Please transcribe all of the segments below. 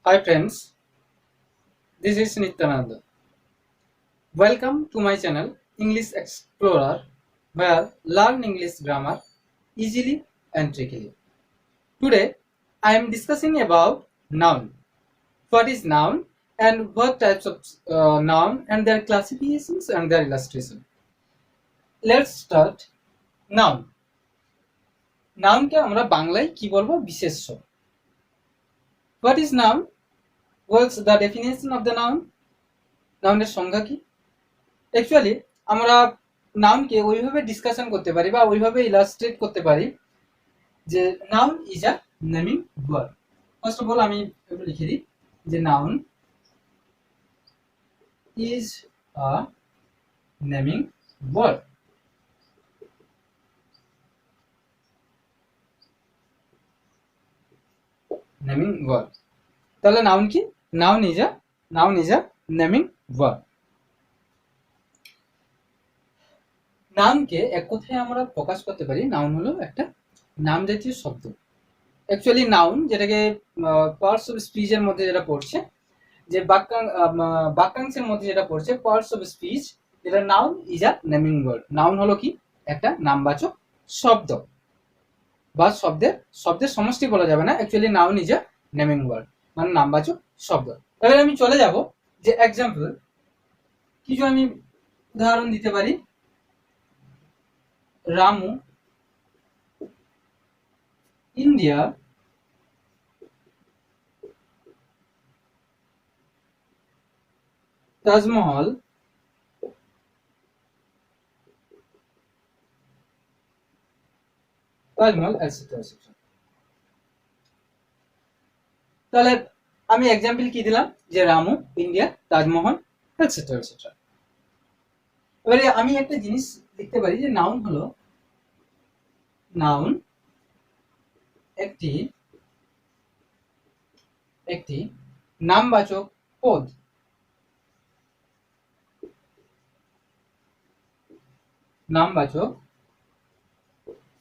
Hi friends, this is Nityananda. Welcome to my channel English Explorer where learn English grammar easily and trickily. Today I am discussing about noun. What is noun and what types of noun and their classifications and their illustration. Let's start noun. নাউনকে আমরা বাংলায় কি বলবো বিশেষ্য. What is noun? What's the definition of the noun? নাউনের সংজ্ঞা কি? Actually আমরা নাউনকে ওইভাবে ডিসকাশন করতে পারি বা ওইভাবে ইলাস্ট্রেট করতে পারি যে noun is a naming word. First of all আমি একটু লিখে দিই যে noun is a naming word. Naming word. তাহলে নাউন কি? Noun is a naming word. নামকে এক কথায় আমরা প্রকাশ করতে পারি নাউন হলো একটা নাম জাতীয় শব্দ. অ্যাকচুয়ালি নাউন যেটাকে পার্টস অফ স্পিচের মধ্যে যেটা পড়ছে, যে বাক্যাংশের মধ্যে যেটা পড়ছে পার্টস অফ স্পিচ, যেটা noun is a naming word. Noun হলো কি? একটা নামবাচক শব্দ বা শব্দের সমষ্টি বলা যাবে না. Actually noun is a naming word, মানে নামবাচক শব্দ. এবার আমি চলে যাব যে এক্সাম্পল কিছু আমি উদাহরণ দিতে পারি. Ramu India Taj Mahal etcetera. তাহলে আমি এক্সাম্পল কি দিলাম যে Ramu India Taj Mahal etcetera etcetera. এবারে আমি একটা জিনিস লিখতে পারি যে নাউন হলো নাউন একটি নামবাচক পদ.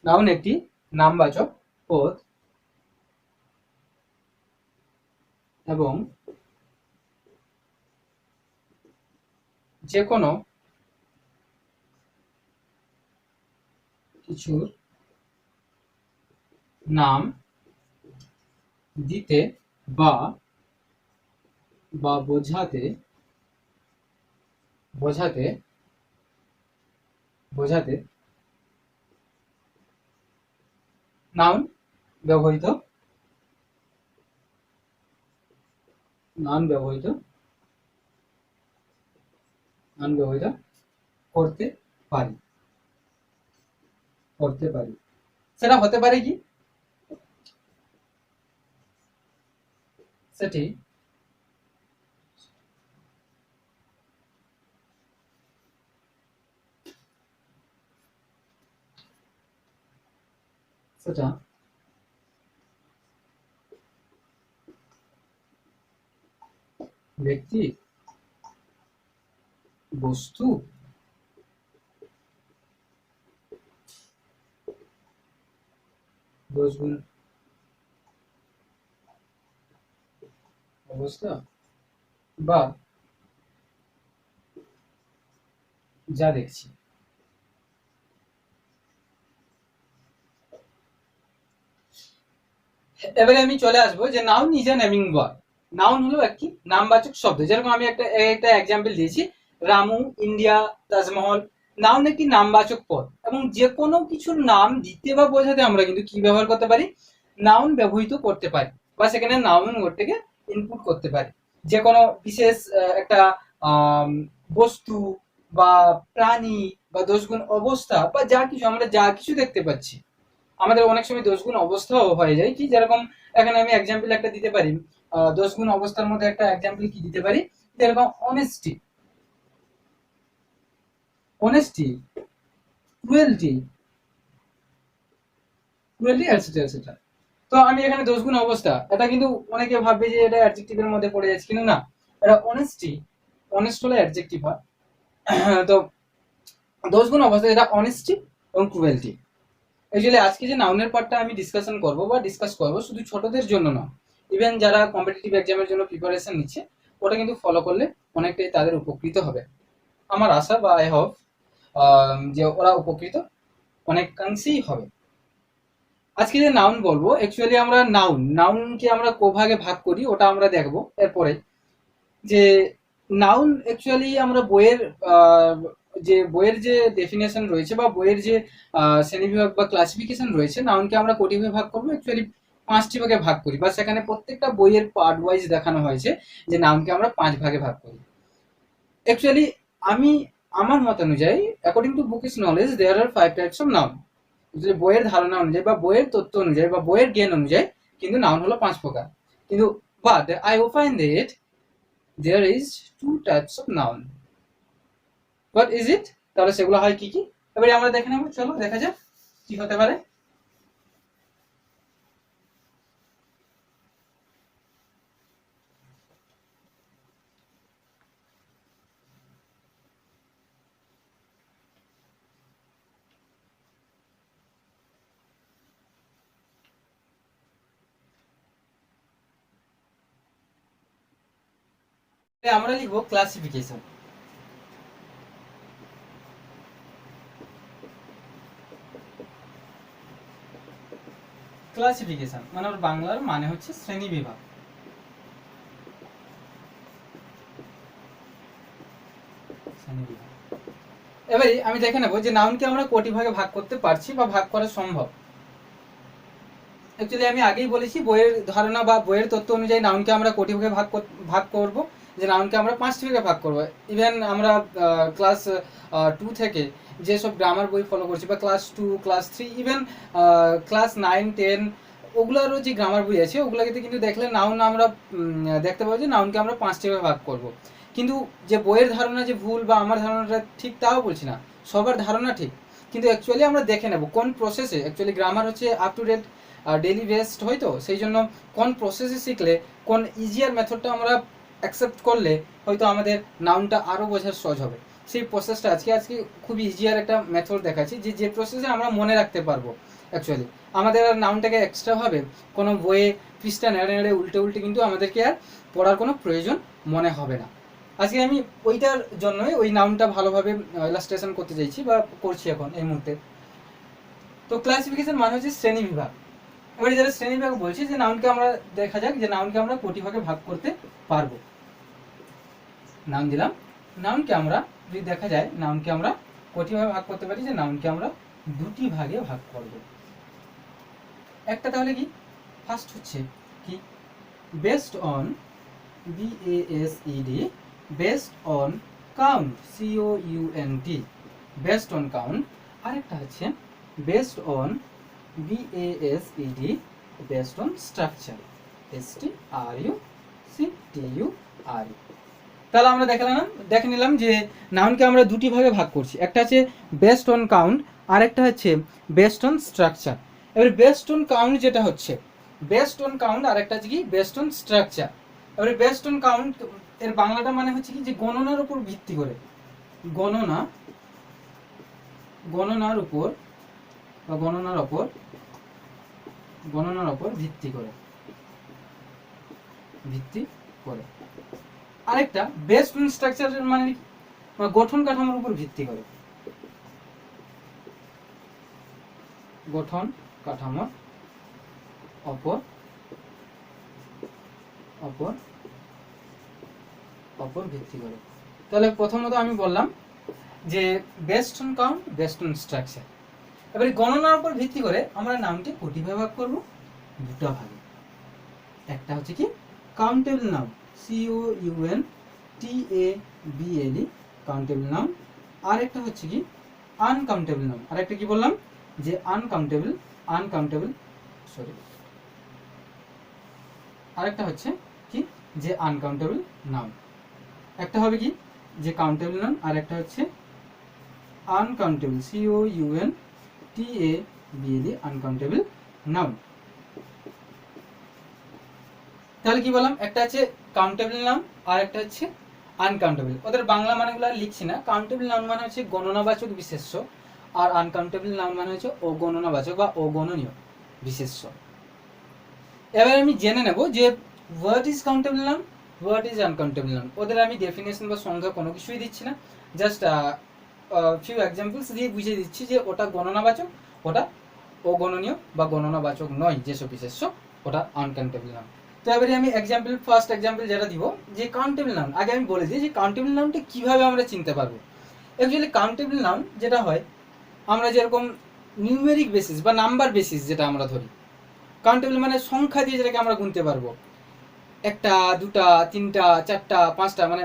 নাউন একটি নামবাচক পদ এবং যে কোনো কিছুর নাম দিতে বা বোঝাতে নাউন ব্যবহৃত করতে পারি. সেটা হতে পারে কি? সেটা ব্যক্তি, বস্তু, দোষগুণ, অবস্থা বা যা দেখছি. এবারে আমি চলে আসবো যে noun is a naming word. Noun হলো একটি নামবাচক শব্দ. যেরকম আমি একটা এক্সাম্পল দিয়েছি রামু ইন্ডিয়া তাজমহল. নাউন একটি নামবাচক পদ এবং যে কোনো কিছুর নাম দিতে বা বোঝাতে আমরা কিন্তু কি ব্যবহার করতে পারি? নাউন ব্যবহৃত করতে পারি বা সেখানে নাউন ওয়ার্ডটাকে ইনপুট করতে পারি. যে কোনো বিশেষ একটা বস্তু বা প্রাণী বা দোষগুণ অবস্থা বা আমরা যা কিছু দেখতে পাচ্ছি, আমাদের অনেক সময় দোষগুণ অবস্থাও হয়ে যায় কি, যেরকম এখানে আমি এক্সাম্পল একটা দিতে পারি. দোষগুণ অবস্থার মধ্যে একটা এক্সাম্পল কি দিতে পারি, যেরকম অনেস্টি, ক্রুয়েলটি এটসেট্রা এটসেট্রা. তো আমি এখানে দোষগুণ অবস্থা, এটা কিন্তু অনেকে ভাববে যে এটা অ্যাডজেক্টিভের মধ্যে পড়ে যাচ্ছে, কিন্তু না, এটা অনেস্ট হলো অ্যাডজেক্টিভ হয়. তো দোষগুণ অবস্থা এটা অনেস্টি এবং ক্রুয়েলটি. অ্যাকচুয়ালি আজকে যে নাউনের পার্টটা আমি ডিসকাস করব শুধু ছোটদের জন্য না, ইভেন যারা কম্পিটিটিভ এক্সামের জন্য প্রিপারেশন নিচ্ছে ওটা কিন্তু ফলো করলে অনেকটাই তাদের উপকৃত হবে। আমার আশা বা আই হোপ যে ওরা উপকৃত অনেকাংশেই হবে। আজকে যে নাউন বলবো, অ্যাকচুয়ালি আমরা নাউনকে আমরা কোভাগে ভাগ করি ওটা আমরা দেখবো এরপরে। যে নাউন অ্যাকচুয়ালি আমরা বইয়ের যে ডেফিনেশন রয়েছে বা বইয়ের যে শ্রেণীবিভাগ বা ক্লাসিফিকেশন রয়েছে, নাউনকে আমরা কোটি ভাগে ভাগ করবো, অ্যাকচুয়ালি 5টি ভাগে ভাগ করি, বা সেখানে প্রত্যেকটা বইয়ের পার্ট ওয়াইজ দেখানো হয়েছে যে নাউনকে আমরা 5 ভাগে ভাগ করি। অ্যাকচুয়ালি আমার মত অনুযায়ী, according to bookish knowledge, there are 5 types of noun. বইয়ের ধারণা অনুযায়ী বা বইয়ের তথ্য অনুযায়ী বা বইয়ের জ্ঞান অনুযায়ী কিন্তু নাউন হলো 5 প্রকার। কিন্তু but I opine that there is 2 types of noun. What is it? তাহলে সেগুলো হয় কি কি, এবারে আমরা দেখে নেব। চলো দেখা যাক কি হতে পারে। আমরা লিখব ক্লাসিফিকেশন। ক্লাসিফিকেশন মানে ওর বাংলার মানে হচ্ছে শ্রেণী বিভাগ। এবারে আমি দেখে নেব যে নাউনকে আমরা কটি ভাগে ভাগ করতে পারছি বা ভাগ করা সম্ভব। অ্যাকচুয়ালি আমি আগেই বলেছি বইয়ের ধারণা বা বইয়ের তথ্য অনুযায়ী নাউনকে আমরা কটি ভাগে ভাগ করব, যে নাউনকে আমরা 5টি ভাগে ভাগ করব। ইভেন আমরা ক্লাস 2 থেকে যেসব গ্রামার বই ফলো করছি, বা ক্লাস 2, ক্লাস 3, ইভেন ক্লাস 9, 10, ওগুলোরও যে গ্রামার বই আছে ওগুলোকে কিন্তু দেখলে নাউন আমরা দেখতে পাবো যে নাউনকে আমরা 5টি ভাগে ভাগ করব। কিন্তু যে বইয়ের ধারণা যে ভুল বা আমার ধারণাটা ঠিক তাও বলছি না, সবার ধারণা ঠিক। কিন্তু অ্যাকচুয়ালি আমরা দেখে নেব কোন প্রসেসে, অ্যাকচুয়ালি গ্রামার হচ্ছে up to date daily based হয়, তো সেই জন্য কোন প্রসেসে শিখলে কোন ইজিয়ার মেথডটা আমরা অ্যাকসেপ্ট করলে হয়তো আমাদের নাউনটা আরও বোঝার সহজ হবে, সেই প্রসেসটা আজকে খুব ইজিয়ার একটা মেথড দেখাচ্ছি যে প্রসেসে আমরা মনে রাখতে পারবো। অ্যাকচুয়ালি আমাদের আর নাউনটাকে এক্সট্রাভাবে কোনো বইয়ে পৃষ্ঠা নেড়ে নেড়ে উল্টে কিন্তু আমাদেরকে আর পড়ার কোনো প্রয়োজন মনে হবে না। আজকে আমি ওইটার জন্যই ওই নাউনটা ভালোভাবে ইলাস্ট্রেশন করতে চাইছি বা করছি এখন এই মুহূর্তে। তো ক্লাসিফিকেশন মানে হচ্ছে শ্রেণী বিভাগ। এবারে যারা শ্রেণী বিভাগ বলছি, যে নাউনকে আমরা দেখা যাক যে নাউনকে আমরা কোটি ভাগে ভাগ করতে পারবো। নাউন দিলাম, নাউনকে আমরা যদি দেখা যায় নাউনকে আমরা কোটি ভাগে ভাগ করতে পারি, যে নাউনকে আমরা 2টি ভাগে ভাগ করব। একটা তাহলে কি, ফার্স্ট হচ্ছে কি, based on BASED, based on count COUNT, based on count. আরেকটা হচ্ছে based on BASED, based on structure STRUCTURE। তাহলে আমরা দেখে নিলাম যে নাউনকে আমরা 2টি ভাগে ভাগ করছি, একটা হচ্ছে বেসড অন কাউন্ট, আরেকটা হচ্ছে বেসড অন স্ট্রাকচার। এবারে বেসড অন কাউন্ট যেটা হচ্ছে বেসড অন কাউন্ট, আরেকটা হচ্ছে কি বেসড অন স্ট্রাকচার। এবারে বেসড অন কাউন্ট এর বাংলাটা মানে হচ্ছে কি, যে গণনার উপর ভিত্তি করে, গণনার উপর বা গণনার উপর ভিত্তি করে। আরেকটা বেসড অন স্ট্রাকচার মানে গঠন কাঠামোর উপর ভিত্তি করে, গঠন কাঠামোর অপর ভিত্তি করে। তাহলে প্রথমত আমি বললাম যে based on count, based on structure. এবারে গণনার উপর ভিত্তি করে আমরা নামটি কোটি ভাগে ভাগ করব, 2টা ভাগে। একটা হচ্ছে কি countable noun, COUNTABLE, countable noun. আরেকটা হচ্ছে কি আনকাউন্টেবল নাউন। আরেকটা কি বললাম, যে আরেকটা হচ্ছে কি, যে আনকাউন্টেবল নাউন। একটা হবে কি, যে কাউন্টেবল নাউন, আর একটা হচ্ছে আনকাউন্টেবল, COUNTABLE, আনকাউন্টেবল নাউন। তাহলে কি বললাম, একটা হচ্ছে কাউন্টেবল নাউন আর একটা হচ্ছে আনকাউন্টেবল। ওদের বাংলা মানেগুলো লিখছি না। কাউন্টেবল নাউন মানে হচ্ছে গণনাবাচক বিশেষ্য, আর আনকাউন্টেবল নাউন মানে হচ্ছে অগণনাবাচক বা অগণনীয় বিশেষ্য। এবার আমি জেনে নেব যে what is countable noun, what is uncountable noun. ওদের আমি ডেফিনেশন বা সংজ্ঞা কোনো কিছুই দিচ্ছি না, জাস্ট ফিউ এক্সাম্পলস দিয়ে বুঝিয়ে দিচ্ছি যে ওটা গণনাবাচক, ওটা অগণনীয় বা গণনাবাচক নয় যেসব বিশেষ্য, ওটা আনকাউন্টেবল নাউন। তো এবারে আমি এক্সাম্পল, ফার্স্ট এক্সাম্পল যেটা দিব যে কাউন্টেবল নাউন। আগে আমি বলে দিই যে কাউন্টেবল নাউনটা কীভাবে আমরা চিনতে পারবো। অ্যাকচুয়ালি কাউন্টেবল নাউন যেটা হয়, আমরা যেরকম নিউমেরিক বেসিস বা নাম্বার বেসিস যেটা আমরা ধরি, কাউন্টেবল মানে সংখ্যা দিয়ে যেটাকে আমরা গুনতে পারবো, একটা, দুটা, তিনটা, চারটা, পাঁচটা, মানে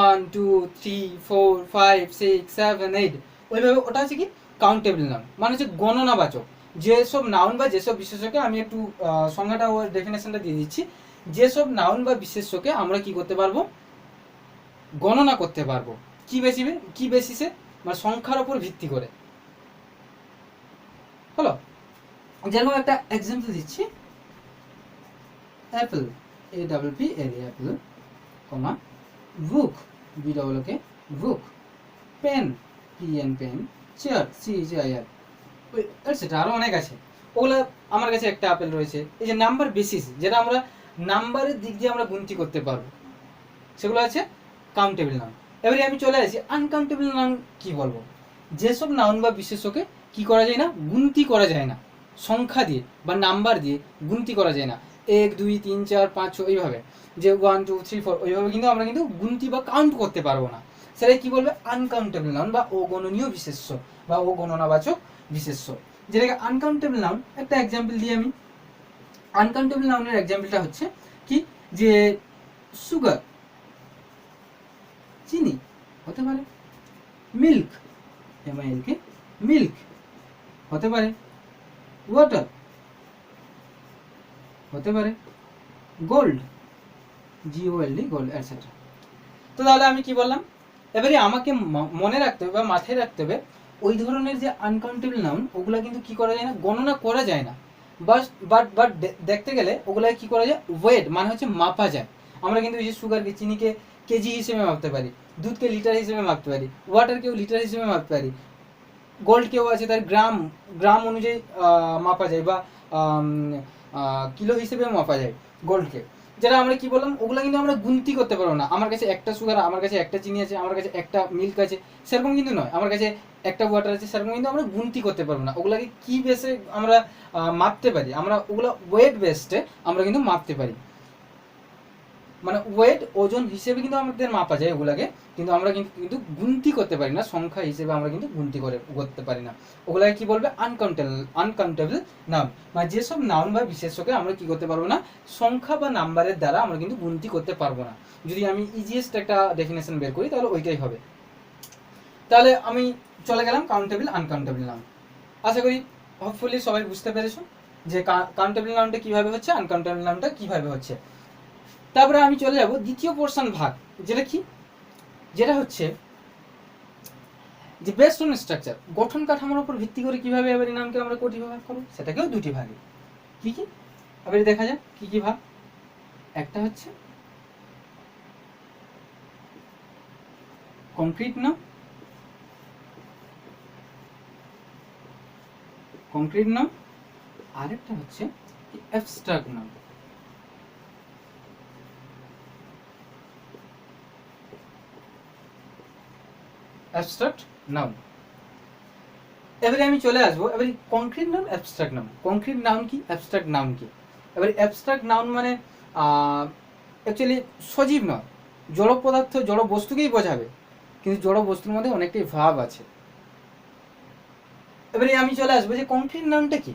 1 2 3 4 5 6 7 8, ওইভাবে ওটা হচ্ছে কি কাউন্টেবল নাউন, মানে হচ্ছে গণনাবাচক। যেসব নাউন বা যেসব বিশেষ্যকে, আমি একটু সংজ্ঞাটা ও ডেফিনেশনটা দিয়ে দিচ্ছি, যেসব নাউন বা বিশেষ্যকে আমরা কি করতে পারবো, গণনা করতে পারবো। কি বেসিসে, মানে সংখ্যার উপর ভিত্তি করে। হলো, যেরকম একটা এক্সাম্পল দিচ্ছি, apple, APP apple, comma, book, BOOK book, pen, pen, chair, CHAIR, etcetera, আরও অনেক আছে। ওগুলো আমার কাছে একটা আপেল রয়েছে। এই যে নাম্বার বেসিস, যেটা আমরা নাম্বারের দিক দিয়ে আমরা গুনতি করতে পারবো, সেগুলো আছে কাউন্টেবল নাউন। এবারে আমি চলে আসি আনকাউন্টেবল নাউন। কি বলবো, যেসব নাউন বা বিশেষ্যকে কি করা যায় না, গুনতি করা যায় না, সংখ্যা দিয়ে বা নাম্বার দিয়ে গুনতি করা যায় না, 1 2 3 4 5 6 এইভাবে, যে 1 2 3 4 ওইভাবে কিন্তু আমরা কিন্তু গুনতি বা কাউন্ট করতে পারবো না। সেটাই কি বলবে, আনকাউন্টেবল নাউন বা অগণনীয় বিশেষ্য বা অগণনাবাচক বিশেষ্য, যেটাকে আনকাউন্টেবল নাউন। একটা এক্সাম্পল দিই আমি। আনকাউন্টেবল নাউনের এক্সাম্পলটা হচ্ছে কি, যে সুগার, চিনি হতে পারে, মিল্ক, MILK মিল্ক হতে পারে, ওয়াটার হতে পারে, গোল্ড, GOLD গোল্ড, এটসেট্রা। তো তাহলে আমি কি বললাম, এবারে আমাকে মনে রাখতে হবে বা মাথায় রাখতে হবে, ওই ধরনের যে আনকাউন্টেবল নাউন, ওগুলা কিন্তু কি করা যায় না, গণনা করা যায় না। বাট দেখতে গেলে ওগুলা কি করা যায়, ওয়েট, মানে হচ্ছে মাপা যায়। আমরা কিন্তু এই যে সুগারকে, চিনিকে কেজি হিসেবে মাপতে পারি, দুধকে লিটার হিসেবে মাপতে পারি, ওয়াটারকেও লিটার হিসেবে মাপতে পারি, গোল্ডকেও আছে তার গ্রাম অনুযায়ী মাপা যায়, বা কিলো হিসেবে মাপা যায় গোল্ডকে। যেটা আমরা কি বললাম, ওগুলো কিন্তু আমরা গুনতি করতে পারবো না। আমার কাছে একটা সুগার, আমার কাছে একটা চিনি আছে, আমার কাছে একটা মিল্ক আছে, সেরকম কিন্তু নয়। আমার কাছে একটা ওয়াটার আছে, সেরকম কিন্তু আমরা গুনতি করতে পারবো না। ওগুলাকে কি বেসে আমরা মাপতে পারি, আমরা ওগুলো ওয়েট বেসডে আমরা কিন্তু মাপতে পারি, মানে ওয়েট, ওজন হিসেবে কিন্তু আমাদের মাপা যায় ওগুলাকে, কিন্তু আমরা কিন্তু গুনতি করতে পারি না, সংখ্যা হিসেবে আমরা কিন্তু গুনতি করতে পারি না। ওগুলাকে কি বলবে, আনকাউন্টেবল নাউন, মানে যেসব নাউন বা বিশেষ্যকে আমরা কি করতে পারবো না, সংখ্যা বা নাম্বারের দ্বারা আমরা কিন্তু গুনতি করতে পারবো না। যদি আমি ইজিয়েস্ট একটা ডেফিনেশন বের করি, তাহলে ওইটাই হবে। তাহলে আমি চলে গেলাম কাউন্টেবল, আনকাউন্টেবল নাউন। আশা করি হোপফুলি সবাই বুঝতে পেরেছো যে কাউন্টেবল নাউনটা কিভাবে হচ্ছে, আনকাউন্টেবল নাউনটা কিভাবে হচ্ছে। তারপরে আমি চলে যাব দ্বিতীয় পোর্শন ভাগ, যেটা হচ্ছে যে বেসড অন স্ট্রাকচার, গঠন কাঠামোর উপর ভিত্তি করে কিভাবে এবার নামকে আমরা কোটি ভাগ করব, সেটাকেও দুটি ভাগে। কি কি এবার দেখা যাক কি কি ভাগ। একটা হচ্ছে কংক্রিট নাম, আরেকটা হচ্ছে অ্যাবস্ট্রাক্ট নাম। Abstract noun. এবারে আমি চলে আসবো এবারে concrete noun, abstract noun. Concrete noun কি, অ্যাবস্ট্রাক্ট নাউন কি। এবারে অ্যাবস্ট্রাক্ট নাউন মানে অ্যাকচুয়ালি সজীব নয়, জড় পদার্থ, জড় বস্তুকেই বোঝাবে, কিন্তু জড় বস্তুর মধ্যে অনেকটাই ভাব আছে। এবারে আমি চলে আসবো যে কংক্রিট নাউনটা কি,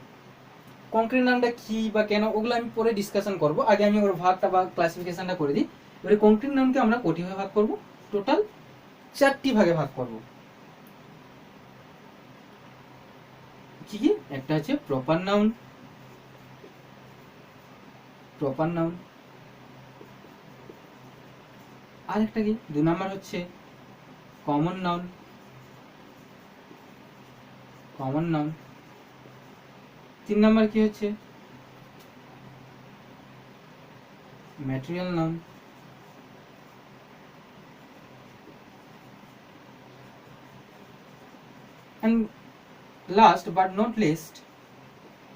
কংক্রিট নাউনটা কি বা কেন, ওগুলো আমি পরে ডিসকাশন করব। আগে আমি ওর ভাগটা বা ক্লাসিফিকেশনটা করে দিই। এবারে কংক্রিট নাউনকে আমরা কটি ভাগে ভাগ করব, টোটাল 4টি ভাগে ভাগ করব। কি কি, একটা আছে প্রপার নাউন, আর একটা কি 2 নাম্বার হচ্ছে কমন নাউন, 3 নাম্বার কি হচ্ছে material noun, and last but not least,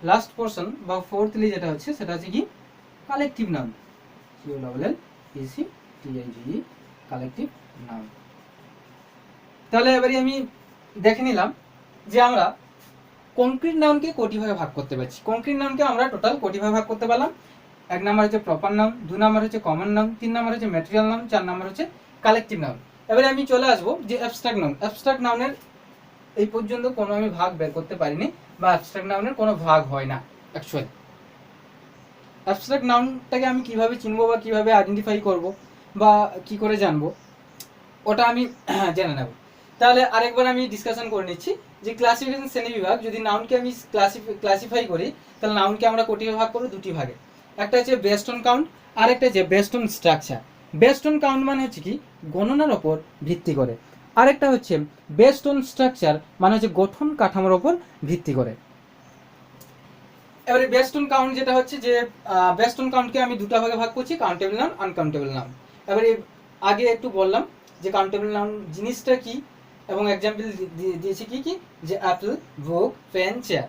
last portion বা ফোর্থলি যেটা হচ্ছে, সেটা হচ্ছে কি collective noun, COLLECTIVE collective noun. তাহলে এবারে আমি দেখে নিলাম যে আমরা কংক্রিট নাউনকে কটি ভাগে ভাগ করতে পারছি। কংক্রিট নাউনকে আমরা টোটাল কটি ভাগে ভাগ করতে পারলাম? 1 নাম্বার হচ্ছে প্রপার নাউন, 2 নাম্বার হচ্ছে কমন নাউন, 3 নাম্বার হচ্ছে ম্যাটেরিয়াল নাউন, 4 নাম্বার হচ্ছে কালেকটিভ নাউন। এবারে আমি চলে আসবো যে অ্যাবস্ট্রাক্ট নাউন। অ্যাবস্ট্রাক্ট নাউনের এই পর্যন্ত কোনো আমি ভাগ বের করতে পারিনি, বা অ্যাবস্ট্রাক্ট নাউনের কোনো ভাগ হয় না অ্যাকচুয়ালি। অ্যাবস্ট্রাক্ট নাউনটাকে আমি কিভাবে চিনবো বা কিভাবে আইডেন্টিফাই করব বা কি করে জানবো, ওটা আমি জেনে নেব। তাহলে আরেকবার আমি ডিসকাশন করে নিচ্ছি যে ক্লাসিফিকেশন শ্রেণী বিভাগ, যদি নাউনকে আমি ক্লাসিফাই করি তাহলে নাউনকে আমরা কোটি ভাগ করবো? দুটি ভাগে। একটা হচ্ছে বেসড অন কাউন্ট, আর একটা হচ্ছে based on structure. Based on count মানে হচ্ছে কি গণনার ওপর ভিত্তি করে, আরেকটা হচ্ছে বেসড অন স্ট্রাকচার মানে হচ্ছে গঠন কাঠামোর ওপর ভিত্তি করে। এবারে বেসড অন কাউন্ট যেটা হচ্ছে যে বেসড অন কাউন্টকে আমি দুটো ভাগে ভাগ করছি, কাউন্টেবল নাউন, আনকাউন্টেবল নাউন। এবারে আগে একটু বললাম যে কাউন্টেবল নাউন জিনিসটা কি, এবং এক্সাম্পল দিয়েছি কি কি, যে অ্যাপল, বুক, পেন, চেয়ার।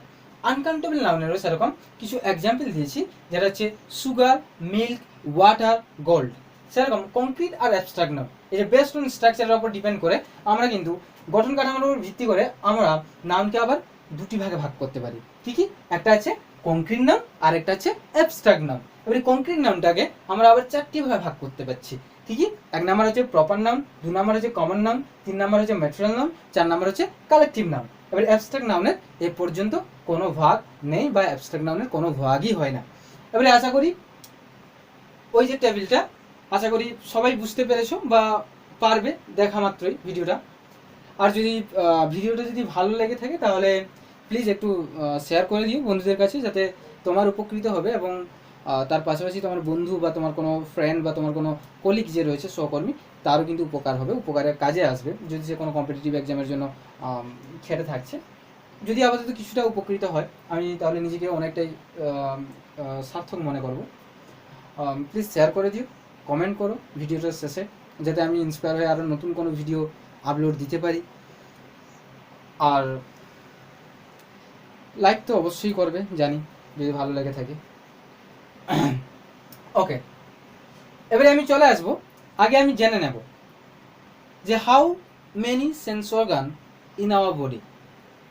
আনকাউন্টেবল নাউনেরও সেরকম কিছু এক্সাম্পল দিয়েছি, যেটা হচ্ছে সুগার, মিল্ক, ওয়াটার, গোল্ড। সেরকম কংক্রিট আর অ্যাবস্ট্রাক্ট নাউন, এই যে বেসড অন স্ট্রাকচারের উপর ডিপেন্ড করে আমরা কিন্তু গঠন কাঠামোর উপর ভিত্তি করে আমরা নাউনকে আবার দুটি ভাগে ভাগ করতে পারি। কি কি? একটা আছে কংক্রিট নাউন আর একটা হচ্ছে অ্যাবস্ট্রাক্ট নাউন। এবারে কংক্রিট নাউনটাকে আমরা আবার চারটি ভাগে ভাগ করতে পারছি। কি কি? 1 নাম্বার হচ্ছে প্রপার নাউন, 2 নাম্বার হচ্ছে কমন নাউন, 3 নাম্বার হচ্ছে ম্যাটেরিয়াল নাউন, 4 নাম্বার হচ্ছে কালেকটিভ নাউন। এবারে অ্যাবস্ট্রাক্ট নাউনের এ পর্যন্ত কোনো ভাগ নেই, বা অ্যাবস্ট্রাক্ট নাউনের কোনো ভাগই হয় না। এবারে আশা করি ওই যে টেবিলটা, আশা করি সবাই বুঝতে পেরেছো বা পারবে দেখা মাত্রই ভিডিওটা। আর যদি ভিডিওটা যদি ভালো লেগে থাকে তাহলে প্লিজ একটু শেয়ার করে দিও বন্ধুদের কাছে, যাতে তোমার উপকৃত হবে, এবং তার পাশাপাশি তোমার বন্ধু বা তোমার কোনো ফ্রেন্ড বা তোমার কোনো কলিগ যে রয়েছে, সহকর্মী, তারও কিন্তু উপকার হবে, উপকারের কাজে আসবে যদি সে কোনো কম্পিটিটিভ এক্সামের জন্য খেটে থাকছে। যদি আপাতত কিছুটা উপকৃত হয়, আমি তাহলে নিজেকে অনেকটাই সার্থক মনে করব। প্লিজ শেয়ার করে দিও, কমেন্ট করো ভিডিওটার শেষে, যাতে আমি ইন্সপায়ার হয়ে আরও নতুন কোনো ভিডিও আপলোড দিতে পারি। আর লাইক তো অবশ্যই করবে জানি, যদি ভালো লেগে থাকে। ওকে, এবারে আমি চলে আসব, আগে আমি জেনে নেব যে how many sense organ in our body,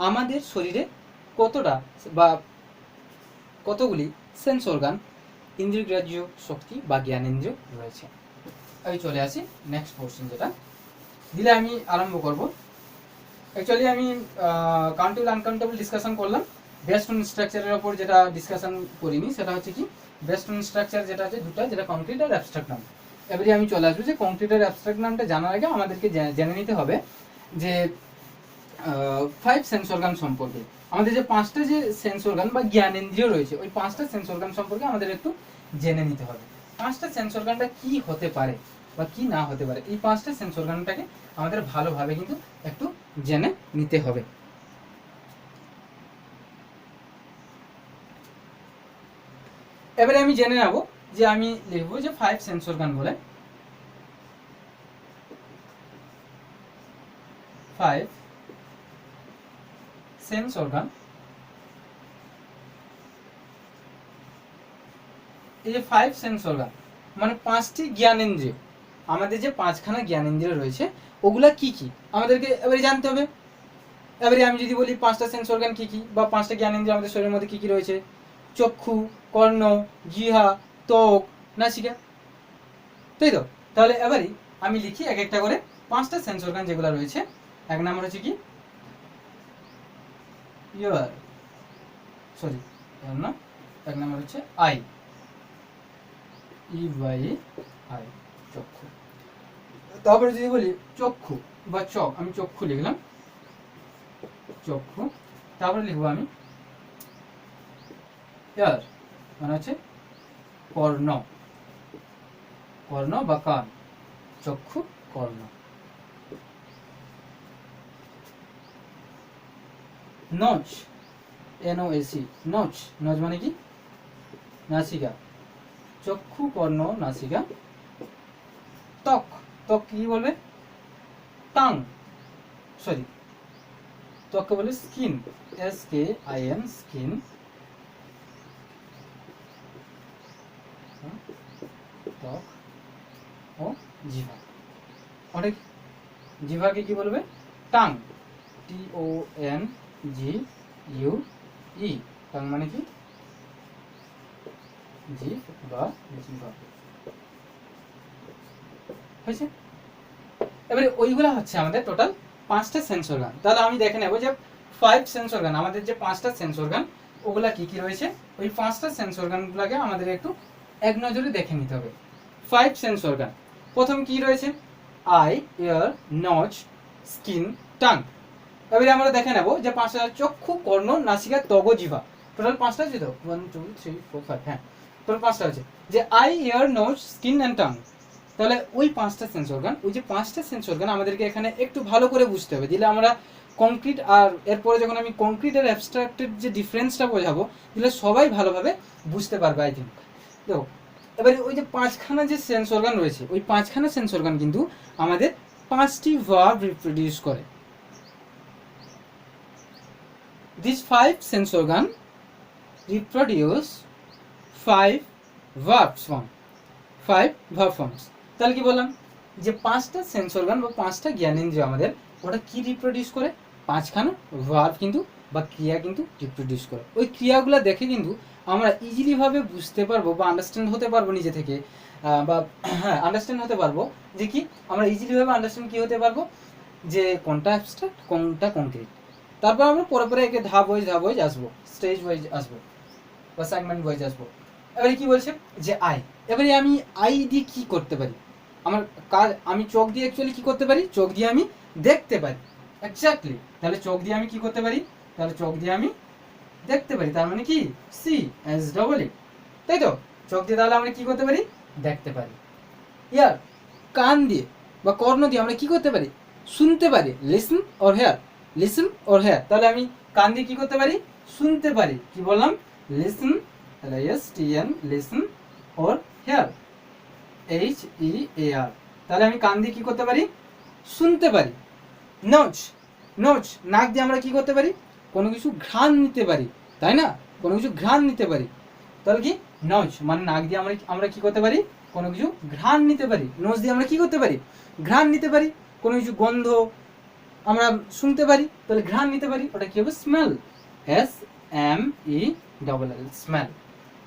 আমাদের শরীরে কতটা বা কতগুলি সেন্স অর্গান, ইন্দ্রিয়গ্রাহ্য শক্তি বা জ্ঞানেন্দ্রিয় রয়েছে। আমি চলে আসি নেক্সট কোশ্চেন, যেটা দিলে আমি আরম্ভ করব। অ্যাকচুয়ালি আমি কাউন্টেবল আনকাউন্টেবল ডিসকাশন করলাম, বেসড অন স্ট্রাকচারের ওপর যেটা ডিসকাশন করিনি সেটা হচ্ছে কি বেসড অন স্ট্রাকচার, যেটা আছে দুটো, যেটা কংক্রিট আর অ্যাবস্ট্রাক্ট নাউন। এবারে আমি চলে আসবো যে কংক্রিট আর অ্যাবস্ট্রাক্ট নাউনটা জানার আগে আমাদেরকে জেনে নিতে হবে যে 5 সেন্স অর্গান সম্পর্কে। আমাদের যে 5টা যে সেন্স অর্গান বা জ্ঞানেন্দ্রিয় রয়েছে, ওই 5টা সেন্স অর্গান সম্পর্কে আমাদের একটু জেনে নিতে হবে। 5টা সেন্স অর্গানটা কি হতে পারে বা কি না হতে পারে, এই 5টা সেন্স অর্গানটাকে আমাদের ভালোভাবে কিন্তু একটু জেনে নিতে হবে। এবারে আমি জেনে নেব যে আমি লিখবো যে 5 সেন্স অর্গান বলে 5 সেন্স অর্গান। এই যে 5 সেন্স অর্গান মানে 5টি জ্ঞানেন্দ্রিয়, আমাদের যে 5খানা জ্ঞানেন্দ্রিয় রয়েছে ওগুলা কি কি আমাদেরকে এবারে জানতে হবে। এবারে আমি যদি বলি 5টা সেন্স অর্গান কি কি বা 5টা জ্ঞানেন্দ্রিয় আমাদের শরীরের মধ্যে কি কি রয়েছে, চক্ষু, কর্ণ, জিহ্বা, ত্বক, নাসিকা, তাই তো? তাহলে এবারে আমি লিখি এক একটা করে 5টা সেন্স অর্গান যেগুলো রয়েছে। 1 নাম্বার হচ্ছে কি ইয়ার, সরি না, 1 নাম্বার হচ্ছে আই, EY আই, চক্ষু। তারপরে যদি বলি চক্ষু বা চক, আমি চক্ষু লিখলাম, চক্ষু। তারপরে লিখবো আমি ইয়ার, মানে হচ্ছে কর্ণ, কর্ণ বা কান, চক্ষু, কর্ণ। নচ, NOC, নচ, নচ মানে কি নাসিকা, চক্ষু, কর্ণ, নাসিকা। ত্বক, ত্বক কি বলবে, টাং, সরি ত্বককে বলে স্কিন, SKIN, স্কিন। ও জিহ্বা। অনেক জিহ্বাকে কি বলবে? টাং, TONGUE, টাং মানে কি? জিভ বা জিহ্বা। হয়েছে? এবারে ওইগুলা হচ্ছে আমাদের টোটাল 5টা সেন্স অর্গান। তাহলে আমি দেখে নেব যে 5 সেন্স অর্গান, আমাদের যে 5টা সেন্স অর্গান ওগুলা কি কি রয়েছে, ওই 5টা সেন্স অর্গানগুলোকে আমাদের একটু এক নজরে দেখে নিতে হবে। 5 সেন্স অর্গান, প্রথম কি রয়েছে? Eye, ear, nose, skin, tongue. এবারে আমরা দেখে নেব যে 5টা চক্ষু, কর্ণ, নাসিকা, ত্বক, জিহ্বা। টোটাল 5টা আছে তো, 1 2 3 4 5, হ্যাঁ টোটাল 5টা আছে। যে eye, ear, nose, skin and tongue. তাহলে ওই 5টা সেন্স অর্গান, ওই যে 5টা সেন্স অর্গান আমাদেরকে এখানে একটু ভালো করে বুঝতে হবে, দিলে আমরা কংক্রিট আর এরপরে যখন আমি কংক্রিট আর অ্যাবস্ট্রাক্টের যে ডিফারেন্সটা বোঝাবো, দিলে সবাই ভালোভাবে বুঝতে পারবে আই থিঙ্ক। দেখো এবারে ওই যে 5খানা যে সেন্স অর্গান রয়েছে, ওই 5খানা সেন্স অর্গান কিন্তু আমাদের 5টি ভার্ব রিপ্রোডিউস করে। These 5 sense organ reproduce 5 verb form, 5 verb forms. তাহলে কি বললাম যে 5টা সেন্স অর্গান বা 5টা জ্ঞানেন্দ্রিয় আমাদের ওটা কি রিপ্রোডিউস করে? 5খানা ভার্ব কিন্তু বা ক্রিয়া কিন্তু রিপ্রোডিউস করে। ওই ক্রিয়াগুলো দেখে কিন্তু আমরা ইজিলি ভাবে বুঝতে পারবো বা আন্ডারস্ট্যান্ড হতে পারবো নিজে থেকে, বা হ্যাঁ আন্ডারস্ট্যান্ড হতে পারবো যে কি আমরা ইজিলি ভাবে আন্ডারস্ট্যান্ড কি হতে পারবো যে কোনটা অ্যাবস্ট্রাক্ট কোনটা কংক্রিট। তারপর আমরা পরে পরে একে ধাপ ওয়াইজ আসবো, স্টেজ ওয়াইজ আসবো বা সেগমেন্ট ওয়াইজ আসবো। এবারে কি বলছে যে আই, এবারে আমি আই দিয়ে কি করতে পারি? আমার কাজ, আমি চোখ দিয়ে অ্যাকচুয়ালি কি করতে পারি? চোখ দিয়ে আমি দেখতে পারি। এক্স্যাক্টলি, তাহলে চোখ দিয়ে আমি কি করতে পারি? তাহলে চোখ দিয়ে আমি দেখতে পারি, তার মানে কি CSEE, তাই তো? চোখ দিয়ে তাহলে আমরা কি করতে পারি? দেখতে পারি। ইয়ার, কান দিয়ে বা কর্ণ দিয়ে আমরা কি করতে পারি? শুনতে পারি, listen or hear, listen or hear. তাহলে আমি কান দিয়ে কি করতে পারি? শুনতে পারি। কি বললাম? লিসন, তাহলে STN, listen or hear, HEAR। তাহলে আমি কান দিয়ে কি করতে পারি? শুনতে পারি। নোজ, নোজ, নাক দিয়ে আমরা কি করতে পারি? কোনো কিছু ঘ্রাণ নিতে পারি, তাই না? কোনো কিছু ঘ্রাণ নিতে পারি। তাহলে কি নোজ মানে নাক দিয়ে আমরা কি করতে পারি? কোনো কিছু ঘ্রাণ নিতে পারি। নোজ দিয়ে আমরা কি করতে পারি? ঘ্রাণ নিতে পারি। কোনো কিছু গন্ধ আমরা শুনতে পারি, তাহলে ঘ্রাণ নিতে পারি, ওটা কি হবে? Smell, SMELL, smell.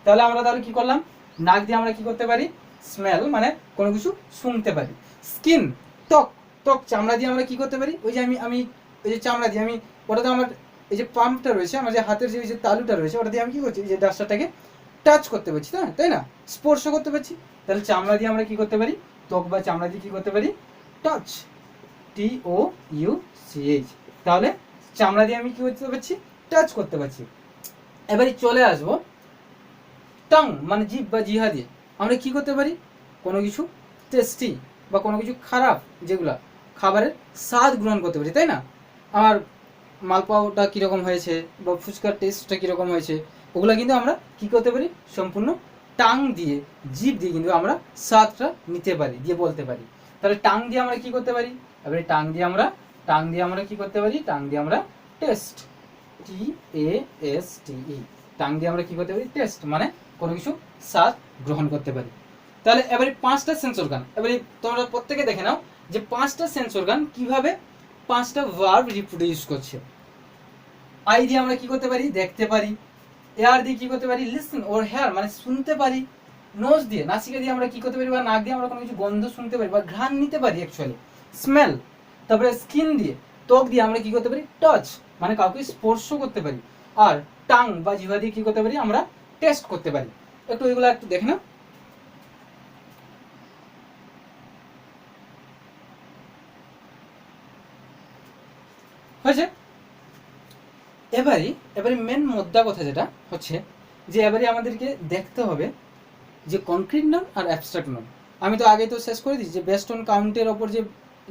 তাহলে আমরা তাহলে কি করলাম? নাক দিয়ে আমরা কি করতে পারি? স্মেল মানে কোনো কিছু শুনতে পারি। স্কিন, ত্বক, ত্বক চামড়া দিয়ে আমরা কি করতে পারি? ওই যে আমি ওই যে চামড়া দিয়ে আমি, ওটাতে আমার এই যে পাম্পটা রয়েছে, আমার যে হাতের যে তালুটা রয়েছে, ওটা দিয়ে আমি কি করছি? এই যে ডাস্টারটাকে টাচ করতে পারছি, তাই না? স্পর্শ করতে পারছি। তাহলে চামড়া দিয়ে আমরা কি করতে পারি? ত্বক বা চামড়া দিয়ে কি করতে পারি? Touch, TOUCH। তাহলে চামড়া দিয়ে আমি কি করতে পারছি? টাচ করতে পারছি। এবারে চলে আসবো টাং মানে জিভ বা জিহা দিয়ে আমরা কি করতে পারি? কোনো কিছু টেস্টি বা কোনো কিছু খারাপ যেগুলা খাবারের স্বাদ গ্রহণ করতে পারি, তাই না? আমার মালপাওটা কীরকম হয়েছে বা ফুচকার টেস্টটা কীরকম হয়েছে, ওগুলো কিন্তু আমরা কি করতে পারি? সম্পূর্ণ টাং দিয়ে, জিভ দিয়ে কিন্তু আমরা স্বাদটা নিতে পারি, দিয়ে বলতে পারি। তাহলে টাং দিয়ে আমরা কি করতে পারি? এবারে টাং দিয়ে আমরা কি করতে পারি? টাং দিয়ে আমরা টেস্ট, TASTE, টাং দিয়ে আমরা কি করতে পারি? টেস্ট মানে কোনো কিছু স্বাদ গ্রহণ করতে পারি। তাহলে এবারে 5টা সেন্স অর্গান, এবারে তোমরা প্রত্যেকে দেখে নাও যে 5টা সেন্স অর্গান কিভাবে 5টা ভার্ব রিপ্রোডিউস করছে। আই দিয়ে আমরা কি করতে পারি? দেখতে পারি। এয়ার দিয়ে কি করতে পারি? লিসন অর হেয়ার মানে শুনতে পারি। নোজ দিয়ে, নাসিকা দিয়ে আমরা কি করতে পারি? বা নাক দিয়ে আমরা কোনো কিছু গন্ধ শুনতে পারি বা ঘ্রাণ নিতে পারি, অ্যাকচুয়ালি স্মেল। তারপরে স্কিন দিয়ে, ত্বক দিয়ে আমরা কি করতে পারি? টাচ মানে কাউকে স্পর্শ করতে পারি। আর টাং বা জিহ্বা দিয়ে কি করতে পারি? আমরা টেস্ট করতে পারি। একটু এগুলো একটু দেখে নাও। হয়েছে? এবারে মেন মুদ্রা কথা যেটা হচ্ছে যে এবারে আমাদেরকে দেখতে হবে যে কংক্রিট নাউন আর অ্যাবস্ট্রাক্ট নাউন। আমি তো আগে তো শেষ করে দিয়েছি যে বেস্ট অন কাউন্টের ওপর যে